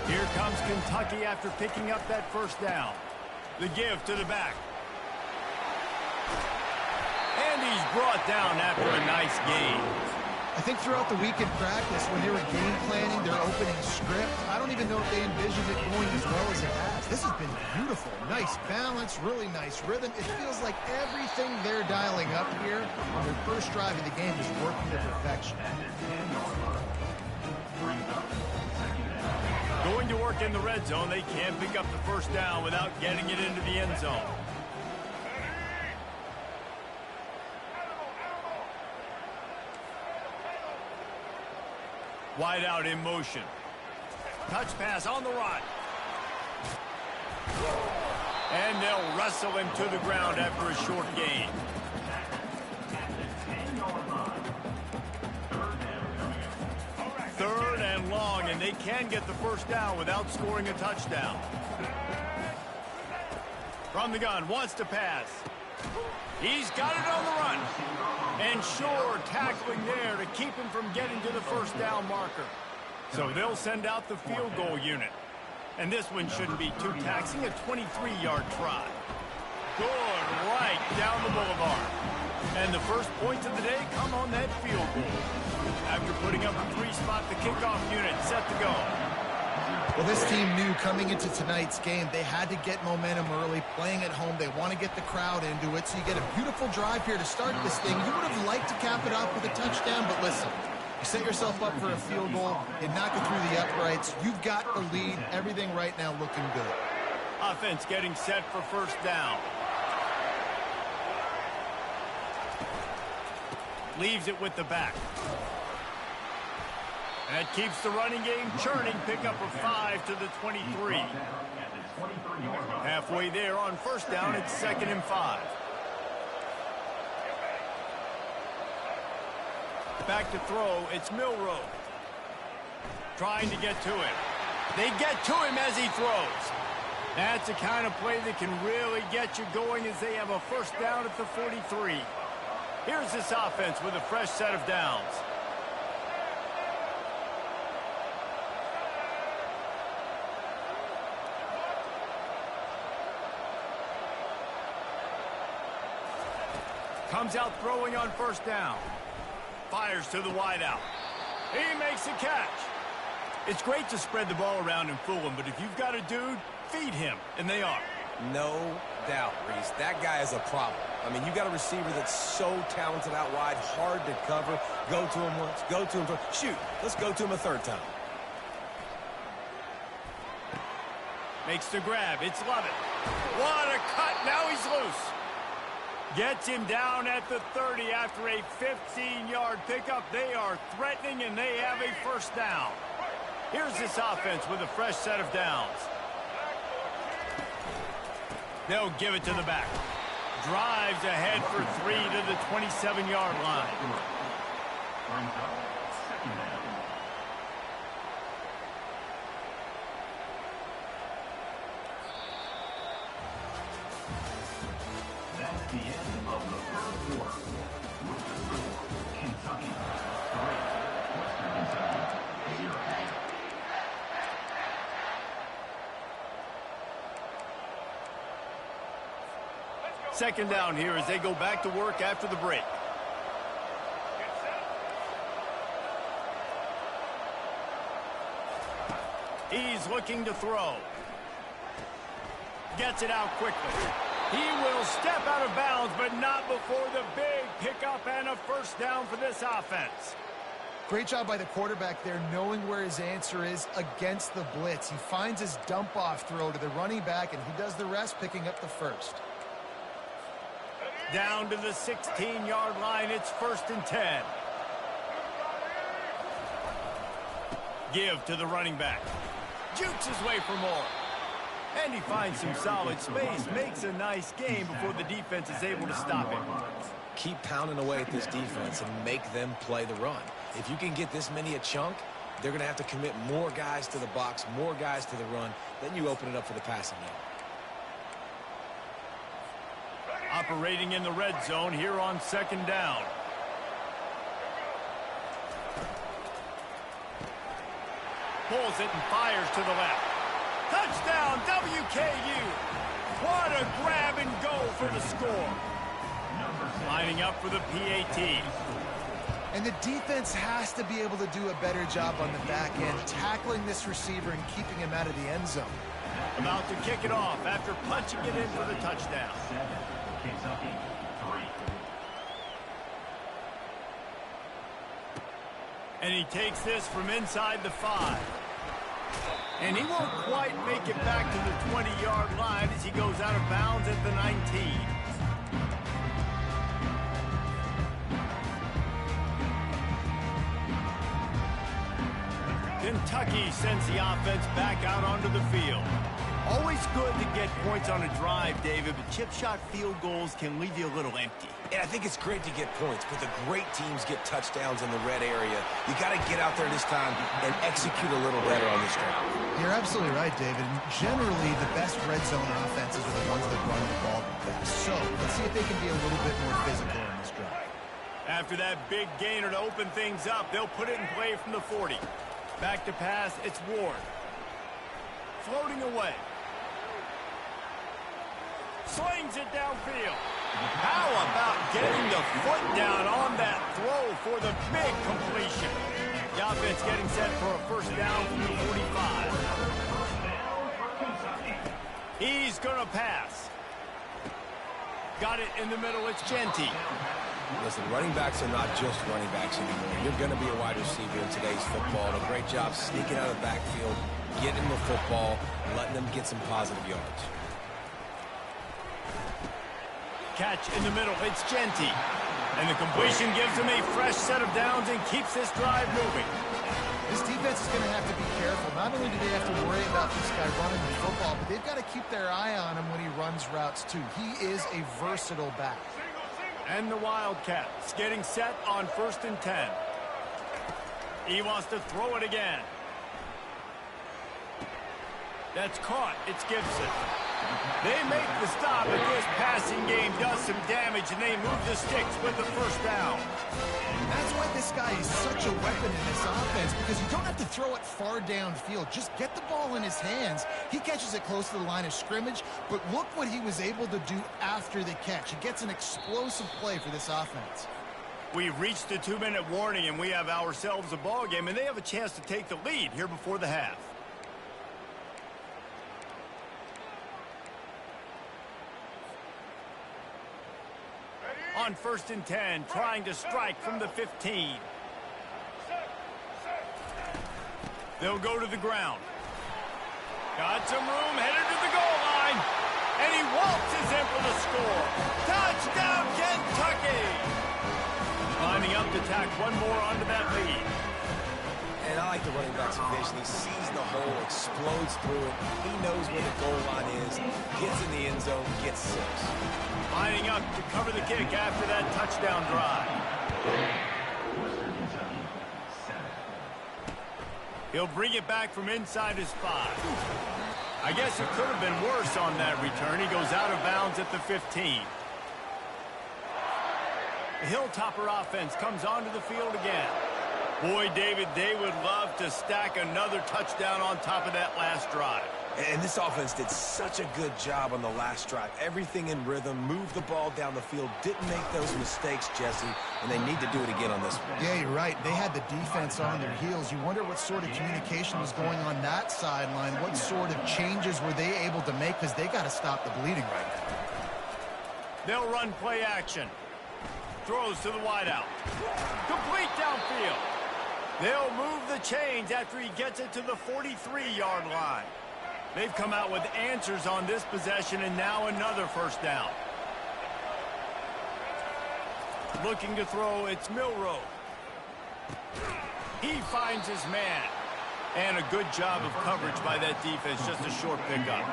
Here comes Kentucky after picking up that first down. The give to the back. And he's brought down after a nice gain. I think throughout the week in practice, when they were game planning their opening script, I don't even know if they envisioned it going as well as it has. This has been beautiful. Nice balance, really nice rhythm. It feels like everything they're dialing up here on their first drive of the game is working to perfection. Going to work in the red zone, they can't pick up the first down without getting it into the end zone. Wide out in motion. Touch pass on the run. And they'll wrestle him to the ground after a short gain. Third and long, and they can get the first down without scoring a touchdown. From the gun, wants to pass. He's got it on the run. And Shore tackling there to keep him from getting to the first down marker. So they'll send out the field goal unit. And this one shouldn't be too taxing, a 23-yard try. Good right down the boulevard. And the first points of the day come on that field goal. After putting up a 3-spot, the kickoff unit set to go. Well, this team knew coming into tonight's game they had to get momentum early, playing at home. They want to get the crowd into it, so you get a beautiful drive here to start this thing. You would have liked to cap it off with a touchdown, but listen, you set yourself up for a field goal, you knock it through the uprights, you've got the lead, everything right now looking good. Offense getting set for first down. Leaves it with the back. That keeps the running game churning. Pickup of 5 to the 23. Halfway there on first down, it's 2nd and 5. Back to throw, it's Milroe. Trying to get to him. They get to him as he throws. That's the kind of play that can really get you going as they have a first down at the 43. Here's this offense with a fresh set of downs. Comes out throwing on first down. Fires to the wideout. He makes a catch. It's great to spread the ball around and fool him, but if you've got a dude, feed him, and they are. No doubt, Reese. That guy is a problem. I mean, you got a receiver that's so talented out wide, hard to cover. Go to him once, go to him twice. Shoot, let's go to him a third time. Makes the grab. It's Lovett. What a cut. Now he's loose. Gets him down at the 30 after a 15-yard pickup. They are threatening, and they have a first down. Here's this offense with a fresh set of downs. They'll give it to the back. Drives ahead for 3 to the 27-yard line. Brings up second down. That's the end of the first quarter. With the score, Kentucky 3, Western Kentucky 0. Second down here as they go back to work after the break. He's looking to throw. Gets it out quickly. He will step out of bounds, but not before the big pickup and a first down for this offense. Great job by the quarterback there, knowing where his answer is against the blitz. He finds his dump-off throw to the running back, and he does the rest, picking up the first. Down to the 16-yard line, it's 1st and 10. Give to the running back. Jukes his way for more. And he finds some solid space, makes a nice game before the defense is able to stop him. Keep pounding away at this defense and make them play the run. If you can get this many a chunk, they're going to have to commit more guys to the box, more guys to the run. Then you open it up for the passing game. Operating in the red zone here on 2nd down. Pulls it and fires to the left. Touchdown, WKU. What a grab and go for the score. Lining up for the PAT. And the defense has to be able to do a better job on the back end, tackling this receiver and keeping him out of the end zone. About to kick it off after punching it in for the touchdown. 7, Kentucky 3. And he takes this from inside the 5. And he won't quite make it back to the 20-yard line as he goes out of bounds at the 19. Kentucky sends the offense back out onto the field. Always good to get points on a drive, David, but chip shot field goals can leave you a little empty. And I think it's great to get points, but the great teams get touchdowns in the red area. You got to get out there this time and execute a little better on this drive. You're absolutely right, David. And generally, the best red zone offenses are the ones that run the ball the best. So let's see if they can be a little bit more physical in this drive. After that big gainer to open things up, they'll put it in play from the 40. Back to pass, it's Ward. Floating away. Slings it downfield. How about getting the foot down on that throw for the big completion? The offense getting set for a first down from the 45. He's going to pass. Got it in the middle. It's Genty. Listen, running backs are not just running backs anymore. You're going to be a wide receiver in today's football. A great job sneaking out of the backfield, getting the football, and letting them get some positive yards. Catch in the middle. It's Genty. And the completion gives him a fresh set of downs and keeps this drive moving. This defense is going to have to be careful. Not only do they have to worry about this guy running the football, but they've got to keep their eye on him when he runs routes, too. He is a versatile back. And the Wildcats getting set on 1st and 10. He wants to throw it again. That's caught. It's Gibson. They make the stop, but this passing game does some damage, and they move the sticks with the first down. That's why this guy is such a weapon in this offense, because you don't have to throw it far downfield. Just get the ball in his hands. He catches it close to the line of scrimmage, but look what he was able to do after the catch. He gets an explosive play for this offense. We've reached the 2-minute warning, and we have ourselves a ball game, and they have a chance to take the lead here before the half. On 1st and 10, trying to strike from the 15. They'll go to the ground. Got some room, headed to the goal line. And he waltzes in for the score. Touchdown, Kentucky! Lining up to tack one more onto that lead. And I like the running back's vision. He sees the hole, explodes through it. He knows where the goal line is, gets in the end zone, gets 6. Lining up to cover the kick after that touchdown drive. Western Kentucky, 7. He'll bring it back from inside his 5. I guess it could have been worse on that return. He goes out of bounds at the 15. The Hilltopper offense comes onto the field again. Boy, David, they would love to stack another touchdown on top of that last drive. And this offense did such a good job on the last drive. Everything in rhythm, moved the ball down the field, didn't make those mistakes, Jesse, and they need to do it again on this one. Yeah, you're right. They had the defense on their heels. You wonder what sort of communication was going on that sideline. What sort of changes were they able to make, because they got to stop the bleeding right now. They'll run play action. Throws to the wideout. Complete downfield. They'll move the chains after he gets it to the 43-yard line. They've come out with answers on this possession, and now another first down. Looking to throw, it's Milroe. He finds his man. And a good job of coverage by that defense, just a short pickup.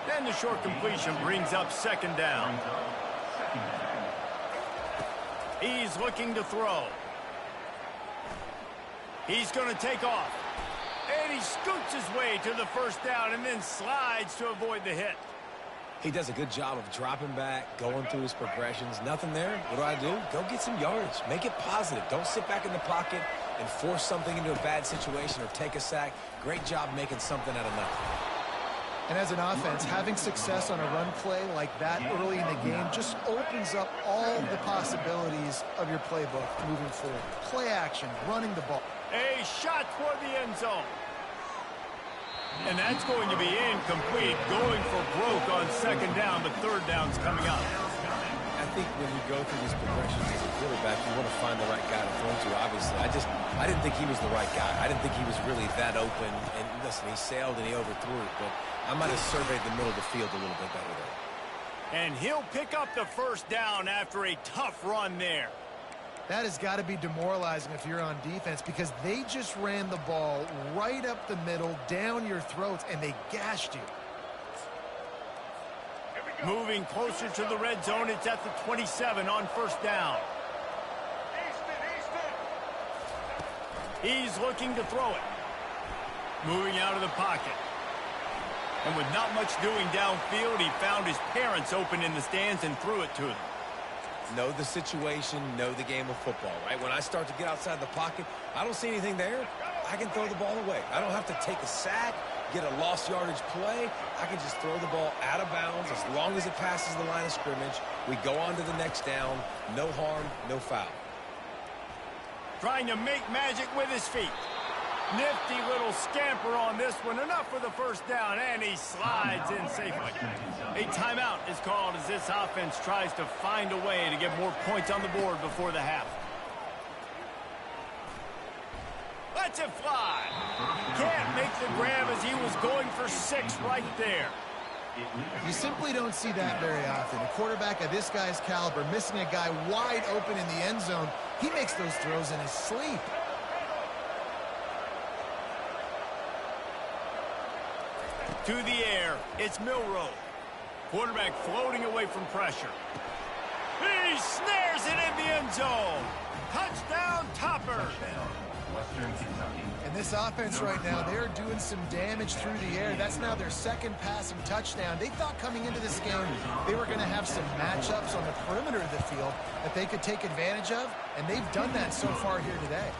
Then the short completion brings up second down. He's looking to throw. He's going to take off. And he scoots his way to the first down and then slides to avoid the hit. He does a good job of dropping back, going through his progressions. Nothing there. What do? Go get some yardage. Make it positive. Don't sit back in the pocket and force something into a bad situation or take a sack. Great job making something out of nothing. And as an offense, having success on a run play like that early in the game just opens up all the possibilities of your playbook moving forward. Play action, running the ball. A shot toward the end zone. And that's going to be incomplete. Going for broke on second down, but third down's coming up. I think when you go through these progressions as a quarterback, you want to find the right guy to throw to, obviously. I didn't think he was the right guy. I didn't think he was really that open. And listen, he sailed and he overthrew it, but I might have surveyed the middle of the field a little bit better there. And he'll pick up the first down after a tough run there. That has got to be demoralizing if you're on defense, because they just ran the ball right up the middle, down your throats, and they gashed you. Moving closer to the red zone, it's at the 27 on first down. He's looking to throw it. Moving out of the pocket. And with not much doing downfield, he found his parents open in the stands and threw it to them. Know the situation, know the game of football, right? When I start to get outside the pocket, I don't see anything there, I can throw the ball away. I don't have to take a sack, get a lost yardage play. I can just throw the ball out of bounds as long as it passes the line of scrimmage. We go on to the next down. No harm, no foul. Trying to make magic with his feet. Nifty little scamper on this one. Enough for the first down, and he slides in safely. A timeout is called as this offense tries to find a way to get more points on the board before the half. Lets it fly. Can't make the grab as he was going for 6 right there. You simply don't see that very often. A quarterback of this guy's caliber missing a guy wide open in the end zone. He makes those throws in his sleep. To the air, it's Milroe. Quarterback floating away from pressure. He snares it in the end zone. Touchdown, Topper. Western Kentucky. And this offense right now, they're doing some damage through the air. That's now their second passing touchdown. They thought coming into this game they were going to have some matchups on the perimeter of the field that they could take advantage of, and they've done that so far here today.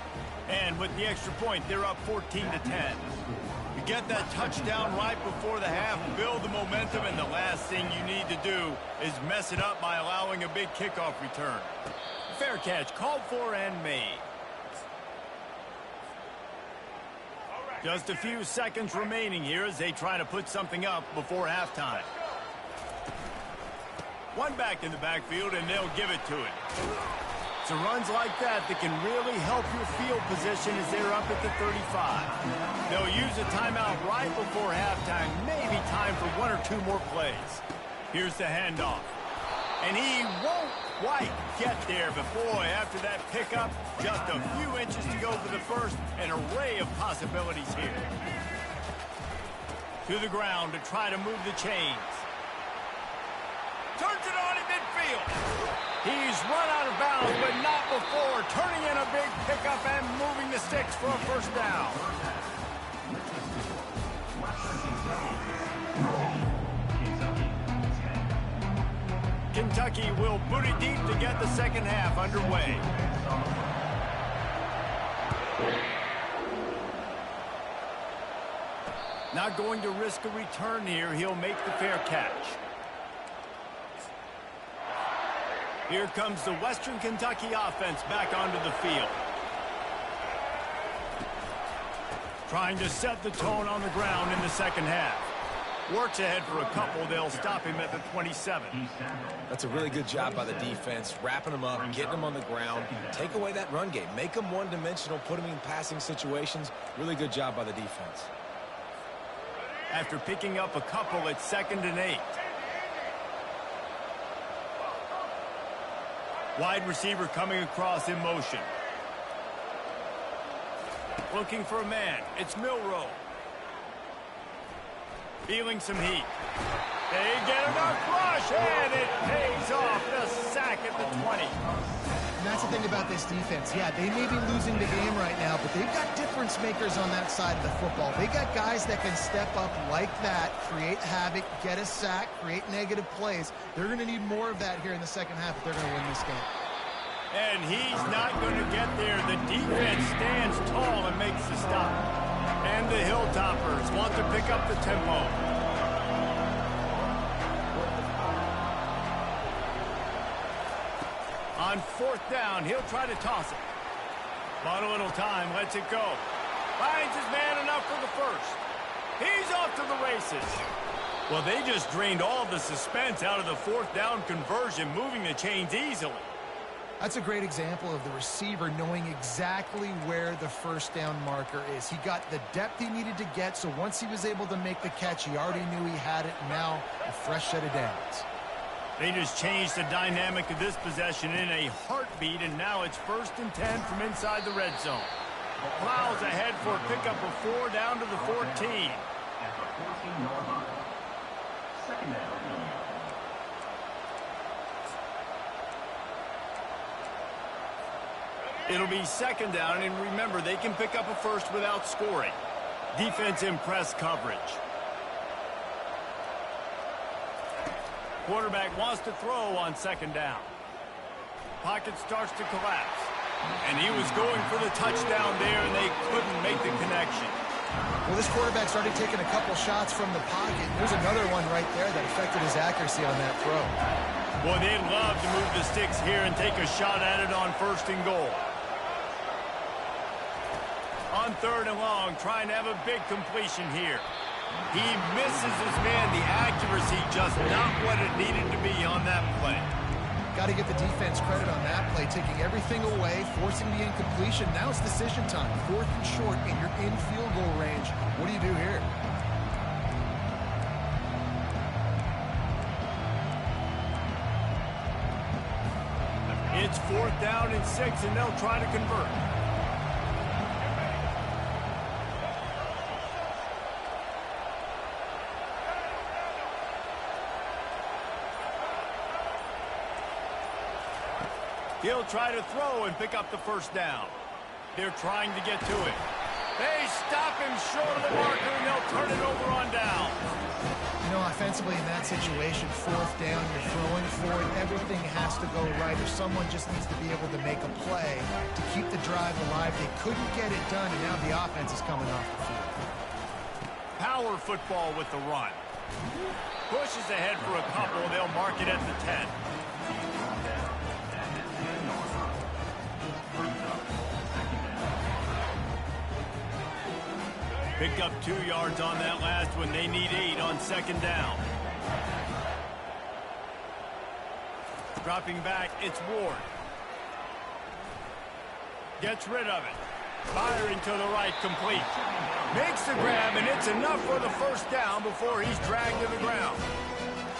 And with the extra point, they're up 14-10. You get that touchdown right before the half, build the momentum, and the last thing you need to do is mess it up by allowing a big kickoff return. Fair catch, called for and made. Just a few seconds remaining here as they try to put something up before halftime. One back in the backfield, and they'll give it to it. So runs like that can really help your field position as they're up at the 35. They'll use a timeout right before halftime. Maybe time for 1 or 2 more plays. Here's the handoff. And he won't quite get there, but boy, after that pickup, just a few inches to go for the first. An array of possibilities here. To the ground to try to move the chains. Turns it on in midfield. He's run out of bounds, but not before turning in a big pickup and moving the sticks for a first down. Kentucky will boot it deep to get the second half underway. Not going to risk a return here. He'll make the fair catch. Here comes the Western Kentucky offense back onto the field. Trying to set the tone on the ground in the second half. Works ahead for a couple. They'll stop him at the 27. That's a really good job by the defense, wrapping him up, getting him on the ground. Take away that run game. Make him one-dimensional, put him in passing situations. Really good job by the defense. After picking up a couple, it's 2nd and 8. Wide receiver coming across in motion. Looking for a man. It's Milroe. Feeling some heat. They get enough rush, and it pays off. The sack at the 20. And that's the thing about this defense. Yeah, they may be losing the game right now, but they've got difference makers on that side of the football. They got guys that can step up like that, create havoc, get a sack, create negative plays. They're going to need more of that here in the second half if they're going to win this game. And he's not going to get there. The defense stands tall and makes the stop. And the Hilltoppers want to pick up the tempo. On 4th down, he'll try to toss it. Bought a little time, lets it go. Finds his man enough for the first. He's off to the races. Well, they just drained all the suspense out of the 4th down conversion, moving the chains easily. That's a great example of the receiver knowing exactly where the first down marker is. He got the depth he needed to get, so once he was able to make the catch, he already knew he had it. Now, a fresh set of downs. They just changed the dynamic of this possession in a heartbeat, and now it's 1st and 10 from inside the red zone. Plows ahead for a pickup of 4 down to the 14. At the 14-yard line. Second down. It'll be 2nd down, and remember, they can pick up a first without scoring. Defense in press coverage. Quarterback wants to throw on 2nd down. Pocket starts to collapse. And he was going for the touchdown there, and they couldn't make the connection. Well, this quarterback started taking a couple shots from the pocket. There's another one right there that affected his accuracy on that throw. Boy, they'd love to move the sticks here and take a shot at it on 1st and goal. On 3rd and long, trying to have a big completion here. He misses his man. The accuracy just not what it needed to be on that play. Got to give the defense credit on that play, taking everything away, forcing the incompletion. Now it's decision time. 4th and short, and you're in field goal range. What do you do here? It's 4th down and 6, and they'll try to convert. He'll try to throw and pick up the 1st down. They're trying to get to it. They stop him short of the marker, and they'll turn it over on down. You know, offensively in that situation, 4th down, you're throwing for it. Everything has to go right, or someone just needs to be able to make a play to keep the drive alive. They couldn't get it done, and now the offense is coming off the field. Power football with the run. Pushes ahead for a couple. They'll mark it at the 10. Picked up 2 yards on that last one. They need 8 on 2nd down. Dropping back, it's Ward. Gets rid of it. Firing to the right, complete. Makes the grab, and it's enough for the 1st down before he's dragged to the ground.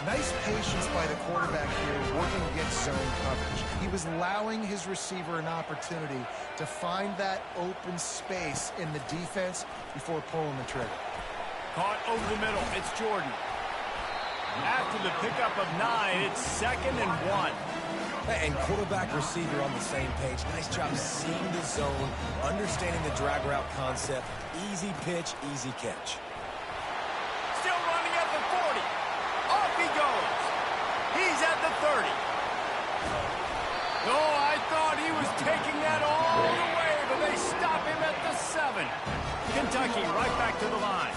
Nice patience by the quarterback here, working against zone coverage. He was allowing his receiver an opportunity to find that open space in the defense before pulling the trigger. Caught over the middle. It's Jordan. After the pickup of 9, it's 2nd and 1. And quarterback receiver on the same page. Nice job seeing the zone, understanding the drag route concept. Easy pitch, easy catch. Still running at the 40. Off he goes. He's at the 30. Oh, I thought he was taking that all the way, but they stop him at the 7. Kentucky right back to the line.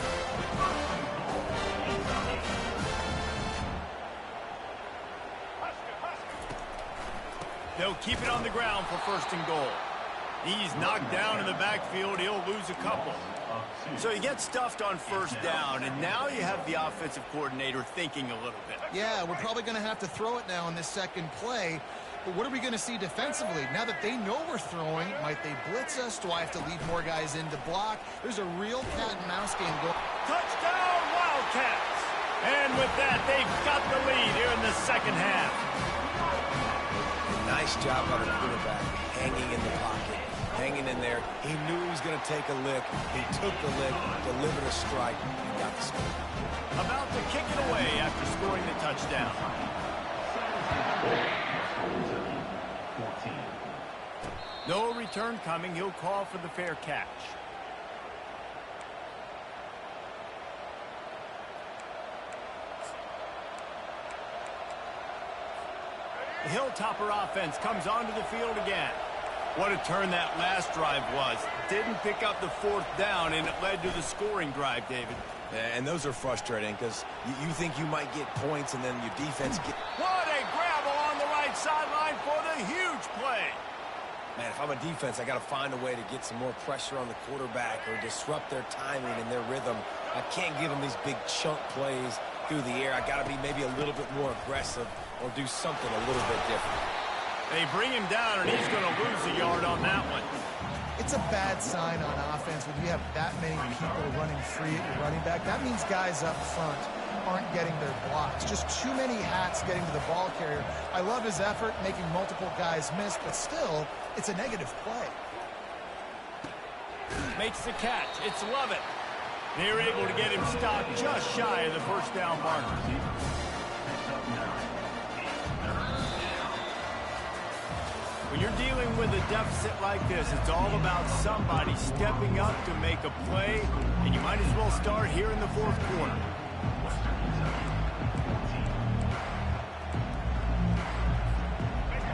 They'll keep it on the ground for 1st and goal. He's knocked down in the backfield. He'll lose a couple. So he gets stuffed on 1st down, and now you have the offensive coordinator thinking a little bit. Yeah, we're probably going to have to throw it now in this second play. But what are we going to see defensively? Now that they know we're throwing, might they blitz us? Do I have to lead more guys in to block? There's a real cat-and-mouse game going. Touchdown, Wildcats! And with that, they've got the lead here in the second half. Nice job by the quarterback, hanging in the pocket, hanging in there. He knew he was going to take a lick. He took the lick, delivered a strike, and got the score. About to kick it away after scoring the touchdown. 14. No return coming. He'll call for the fair catch. The Hilltopper offense comes onto the field again. What a turn that last drive was. Didn't pick up the 4th down, and it led to the scoring drive, David. And those are frustrating because you think you might get points and then your defense get... What a grab along the right sideline for the huge play. Man, if I'm a defense, I got to find a way to get some more pressure on the quarterback or disrupt their timing and their rhythm. I can't give them these big chunk plays through the air. I got to be maybe a little bit more aggressive or do something a little bit different. They bring him down, and he's going to lose a yard on that one. It's a bad sign on offense when you have that many people running free at your running back. That means guys up front aren't getting their blocks. Just too many hats getting to the ball carrier. I love his effort, making multiple guys miss, but still, it's a negative play. Makes the catch. It's Lovett. They're able to get him stopped just shy of the 1st down marker. When you're dealing with a deficit like this, it's all about somebody stepping up to make a play, and you might as well start here in the 4th quarter.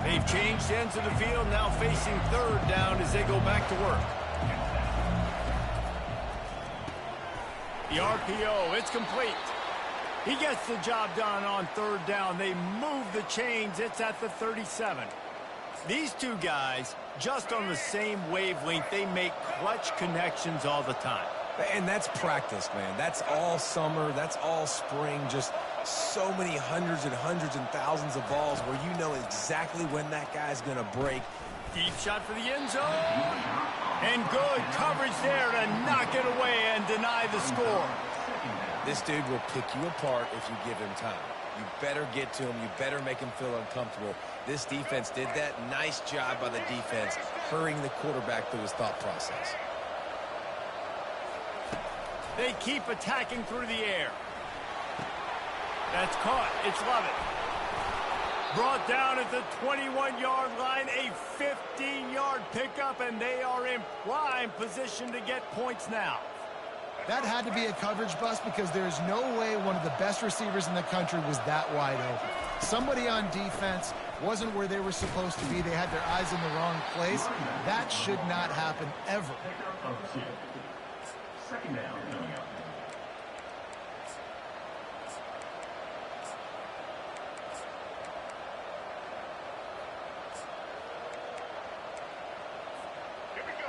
They've changed ends of the field, now facing 3rd down as they go back to work. The RPO, it's complete. He gets the job done on 3rd down. They move the chains. It's at the 37. These two guys, just on the same wavelength, they make clutch connections all the time. And that's practice, man. That's all summer. That's all spring. Just so many hundreds and thousands of balls where you know exactly when that guy's going to break. Deep shot for the end zone. And good coverage there to knock it away and deny the score. This dude will pick you apart if you give him time. You better get to him. You better make him feel uncomfortable. This defense did that. Nice job by the defense, hurrying the quarterback through his thought process. They keep attacking through the air. That's caught. It's Lovett. Brought down at the 21-yard line, a 15-yard pickup, and they are in prime position to get points now. That had to be a coverage bust because there's no way one of the best receivers in the country was that wide open. Somebody on defense wasn't where they were supposed to be. They had their eyes in the wrong place. That should not happen ever. 2nd down coming up.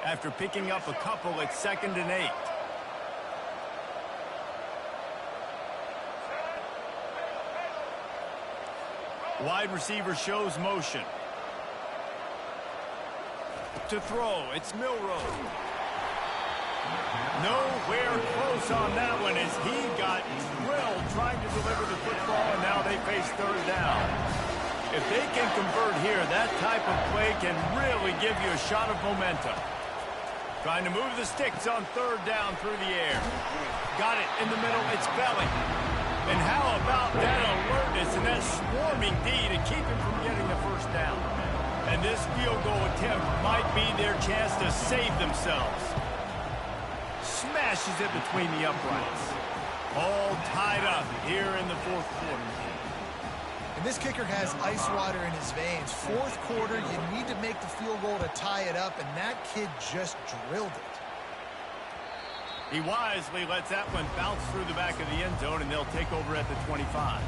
After picking up a couple, it's 2nd and 8. Wide receiver shows motion. To throw, it's Milroe. Nowhere close on that one as he got drilled trying to deliver the football, and now they face third down. If they can convert here, that type of play can really give you a shot of momentum. Trying to move the sticks on third down through the air. Got it in the middle. It's Belly. And how about that alertness and that swarming D to keep him from getting the first down? And this field goal attempt might be their chance to save themselves. Smashes it between the uprights. All tied up here in the fourth quarter. And this kicker has ice water in his veins. Fourth quarter, you need to make the field goal to tie it up, and that kid just drilled it. He wisely lets that one bounce through the back of the end zone, and they'll take over at the 25.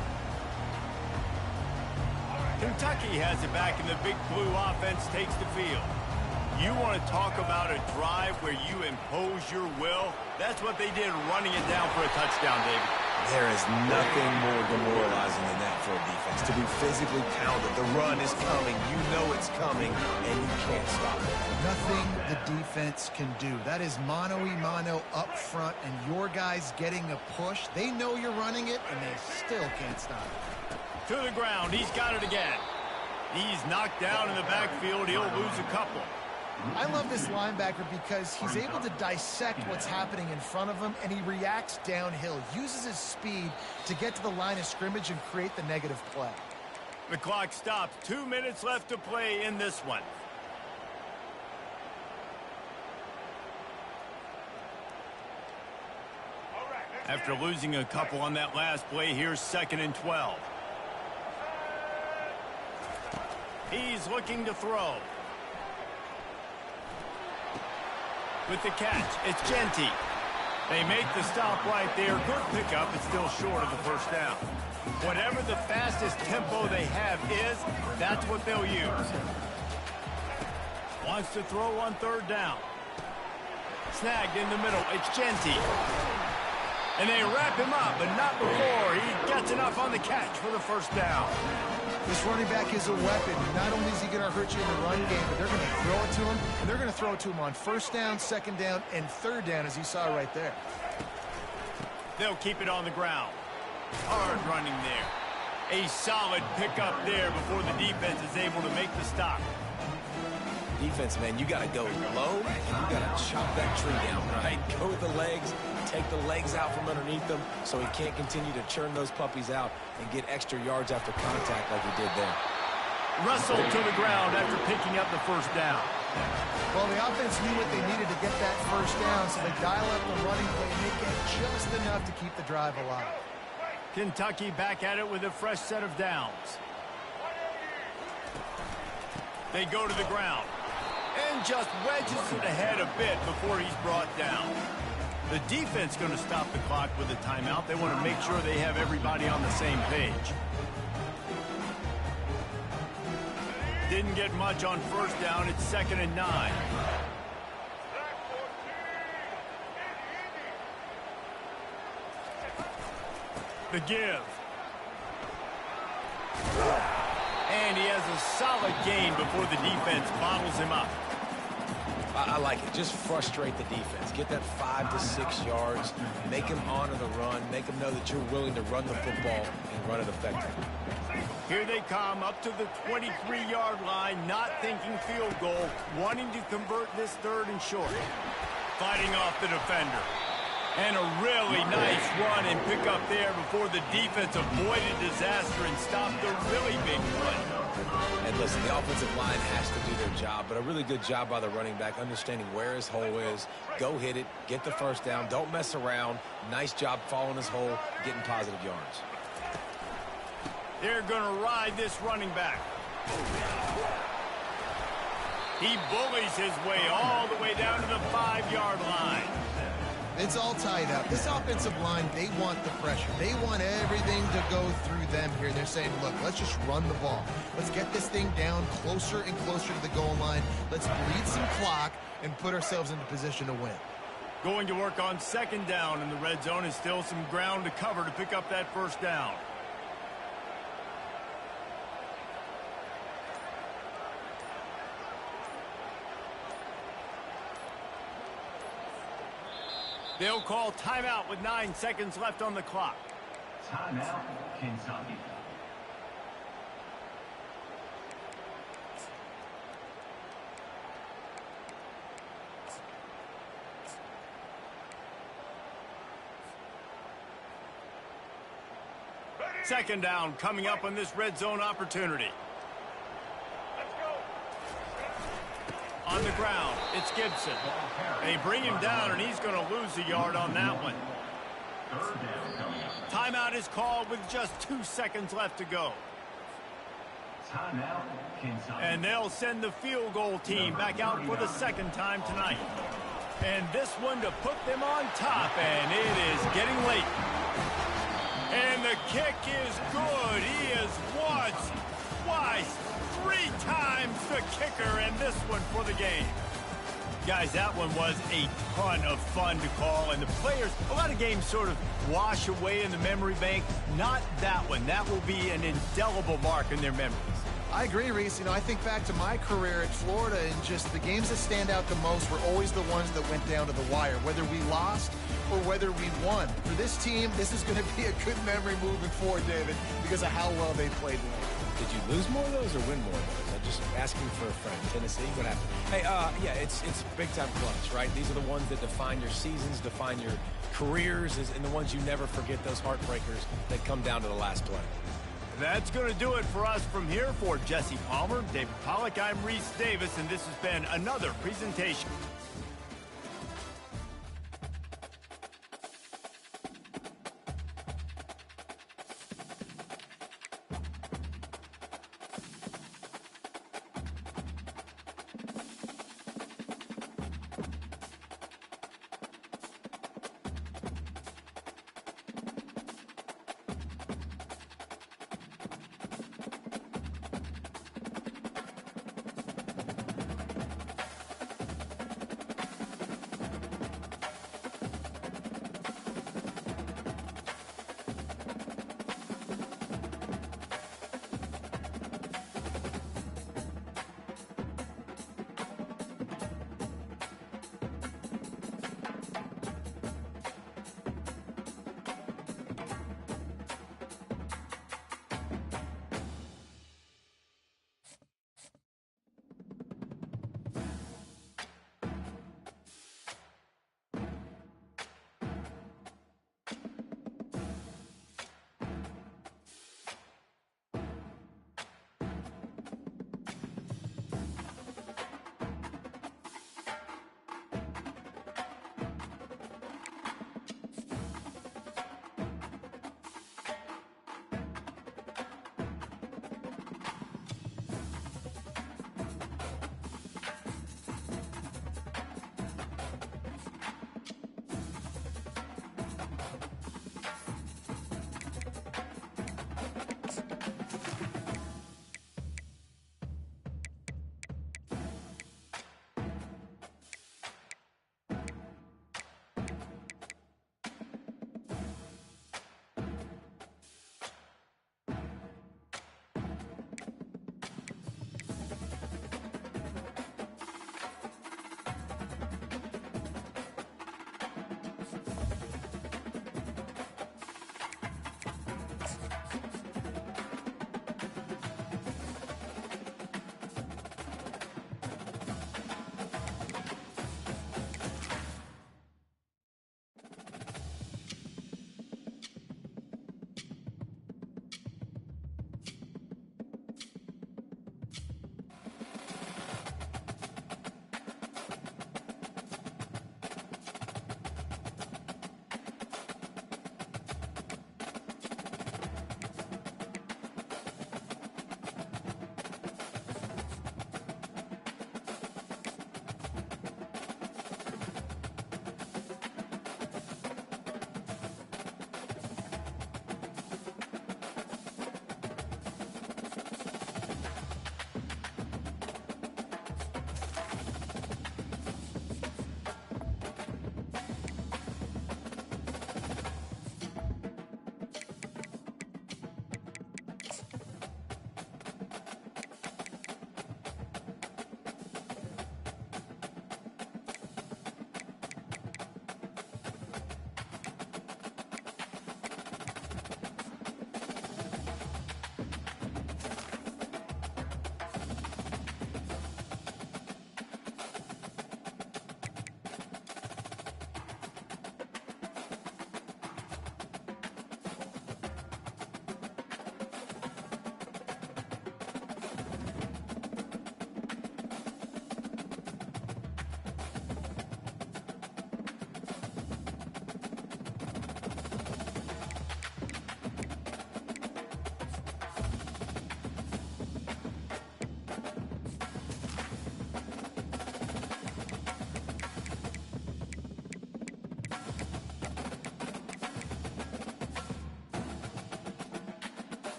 Kentucky has it back, and the Big Blue offense takes the field. You want to talk about a drive where you impose your will? That's what they did, running it down for a touchdown, David. There is nothing more demoralizing than that for a defense. To be physically pounded. The run is coming. You know it's coming, and you can't stop it. Nothing the defense can do. That is mano-a-mano up front, and your guys getting a push. They know you're running it, and they still can't stop it. To the ground. He's got it again. He's knocked down in the backfield. He'll lose a couple. I love this linebacker because he's able to dissect what's happening in front of him, and he reacts downhill, uses his speed to get to the line of scrimmage and create the negative play. The clock stops. 2 minutes left to play in this one. After losing a couple on that last play, here's 2nd and 12. He's looking to throw. With the catch, it's Genty. They make the stop right there. Good pickup, but still short of the first down. Whatever the fastest tempo they have is, that's what they'll use. Wants to throw on third down. Snagged in the middle, it's Genty. And they wrap him up, but not before he gets enough on the catch for the first down. This running back is a weapon. Not only is he going to hurt you in the run game, but they're going to throw it to him, and they're going to throw it to him on first down, second down, and third down, as you saw right there. They'll keep it on the ground. Hard running there. A solid pickup there before the defense is able to make the stop. Defense, man, you got to go low, and you got to chop that tree down, right? Go with the legs, take the legs out from underneath them so he can't continue to churn those puppies out and get extra yards after contact like he did there. Russell to the ground after picking up the first down. Well, the offense knew what they needed to get that first down, so they dial up the running play and they get just enough to keep the drive alive. Kentucky back at it with a fresh set of downs. They go to the ground and just wedges it ahead a bit before he's brought down. The defense going to stop the clock with a timeout. They want to make sure they have everybody on the same page. Didn't get much on first down. It's 2nd and 9. The give. And he has a solid gain before the defense bottles him up. I like it. Just frustrate the defense. Get that 5 to 6 yards. Make them honor the run. Make them know that you're willing to run the football and run it effectively. Here they come up to the 23-yard line, not thinking field goal, wanting to convert this 3rd and short. Fighting off the defender. And a really nice run and pick up there before the defense avoided disaster and stopped a really big play. And listen, the offensive line has to do their job, but a really good job by the running back, understanding where his hole is. Go hit it, get the first down, don't mess around. Nice job following his hole, getting positive yards. They're going to ride this running back. He bullies his way all the way down to the 5-yard line. It's all tied up. This offensive line, they want the pressure. They want everything to go through them here. They're saying, look, let's just run the ball. Let's get this thing down closer and closer to the goal line. Let's bleed some clock and put ourselves into position to win. Going to work on 2nd down in the red zone and still some ground to cover to pick up that first down. They'll call timeout with 9 seconds left on the clock. Timeout, Kentucky. Second down coming up on this red zone opportunity. On the ground, it's Gibson. They bring him down, and he's going to lose a yard on that one. Third down coming up. Timeout is called with just 2 seconds left to go. Timeout, Kentucky. And they'll send the field goal team back out for the second time tonight. And this one to put them on top, and it is getting late. And the kick is good. He is once, twice, 3 times the kicker, and this one for the game. Guys, that one was a ton of fun to call, and the players, a lot of games sort of wash away in the memory bank. Not that one. That will be an indelible mark in their memories. I agree, Reese. You know, I think back to my career at Florida, and just the games that stand out the most were always the ones that went down to the wire, whether we lost or whether we won. For this team, this is going to be a good memory moving forward, David, because of how well they played tonight. Did you lose more of those or win more of those? I'm just asking for a friend. Tennessee, what happened? Hey, yeah, it's big-time clutch, right? These are the ones that define your seasons, define your careers, and the ones you never forget, those heartbreakers that come down to the last play. That's going to do it for us from here. For Jesse Palmer, David Pollack, I'm Reese Davis, and this has been another presentation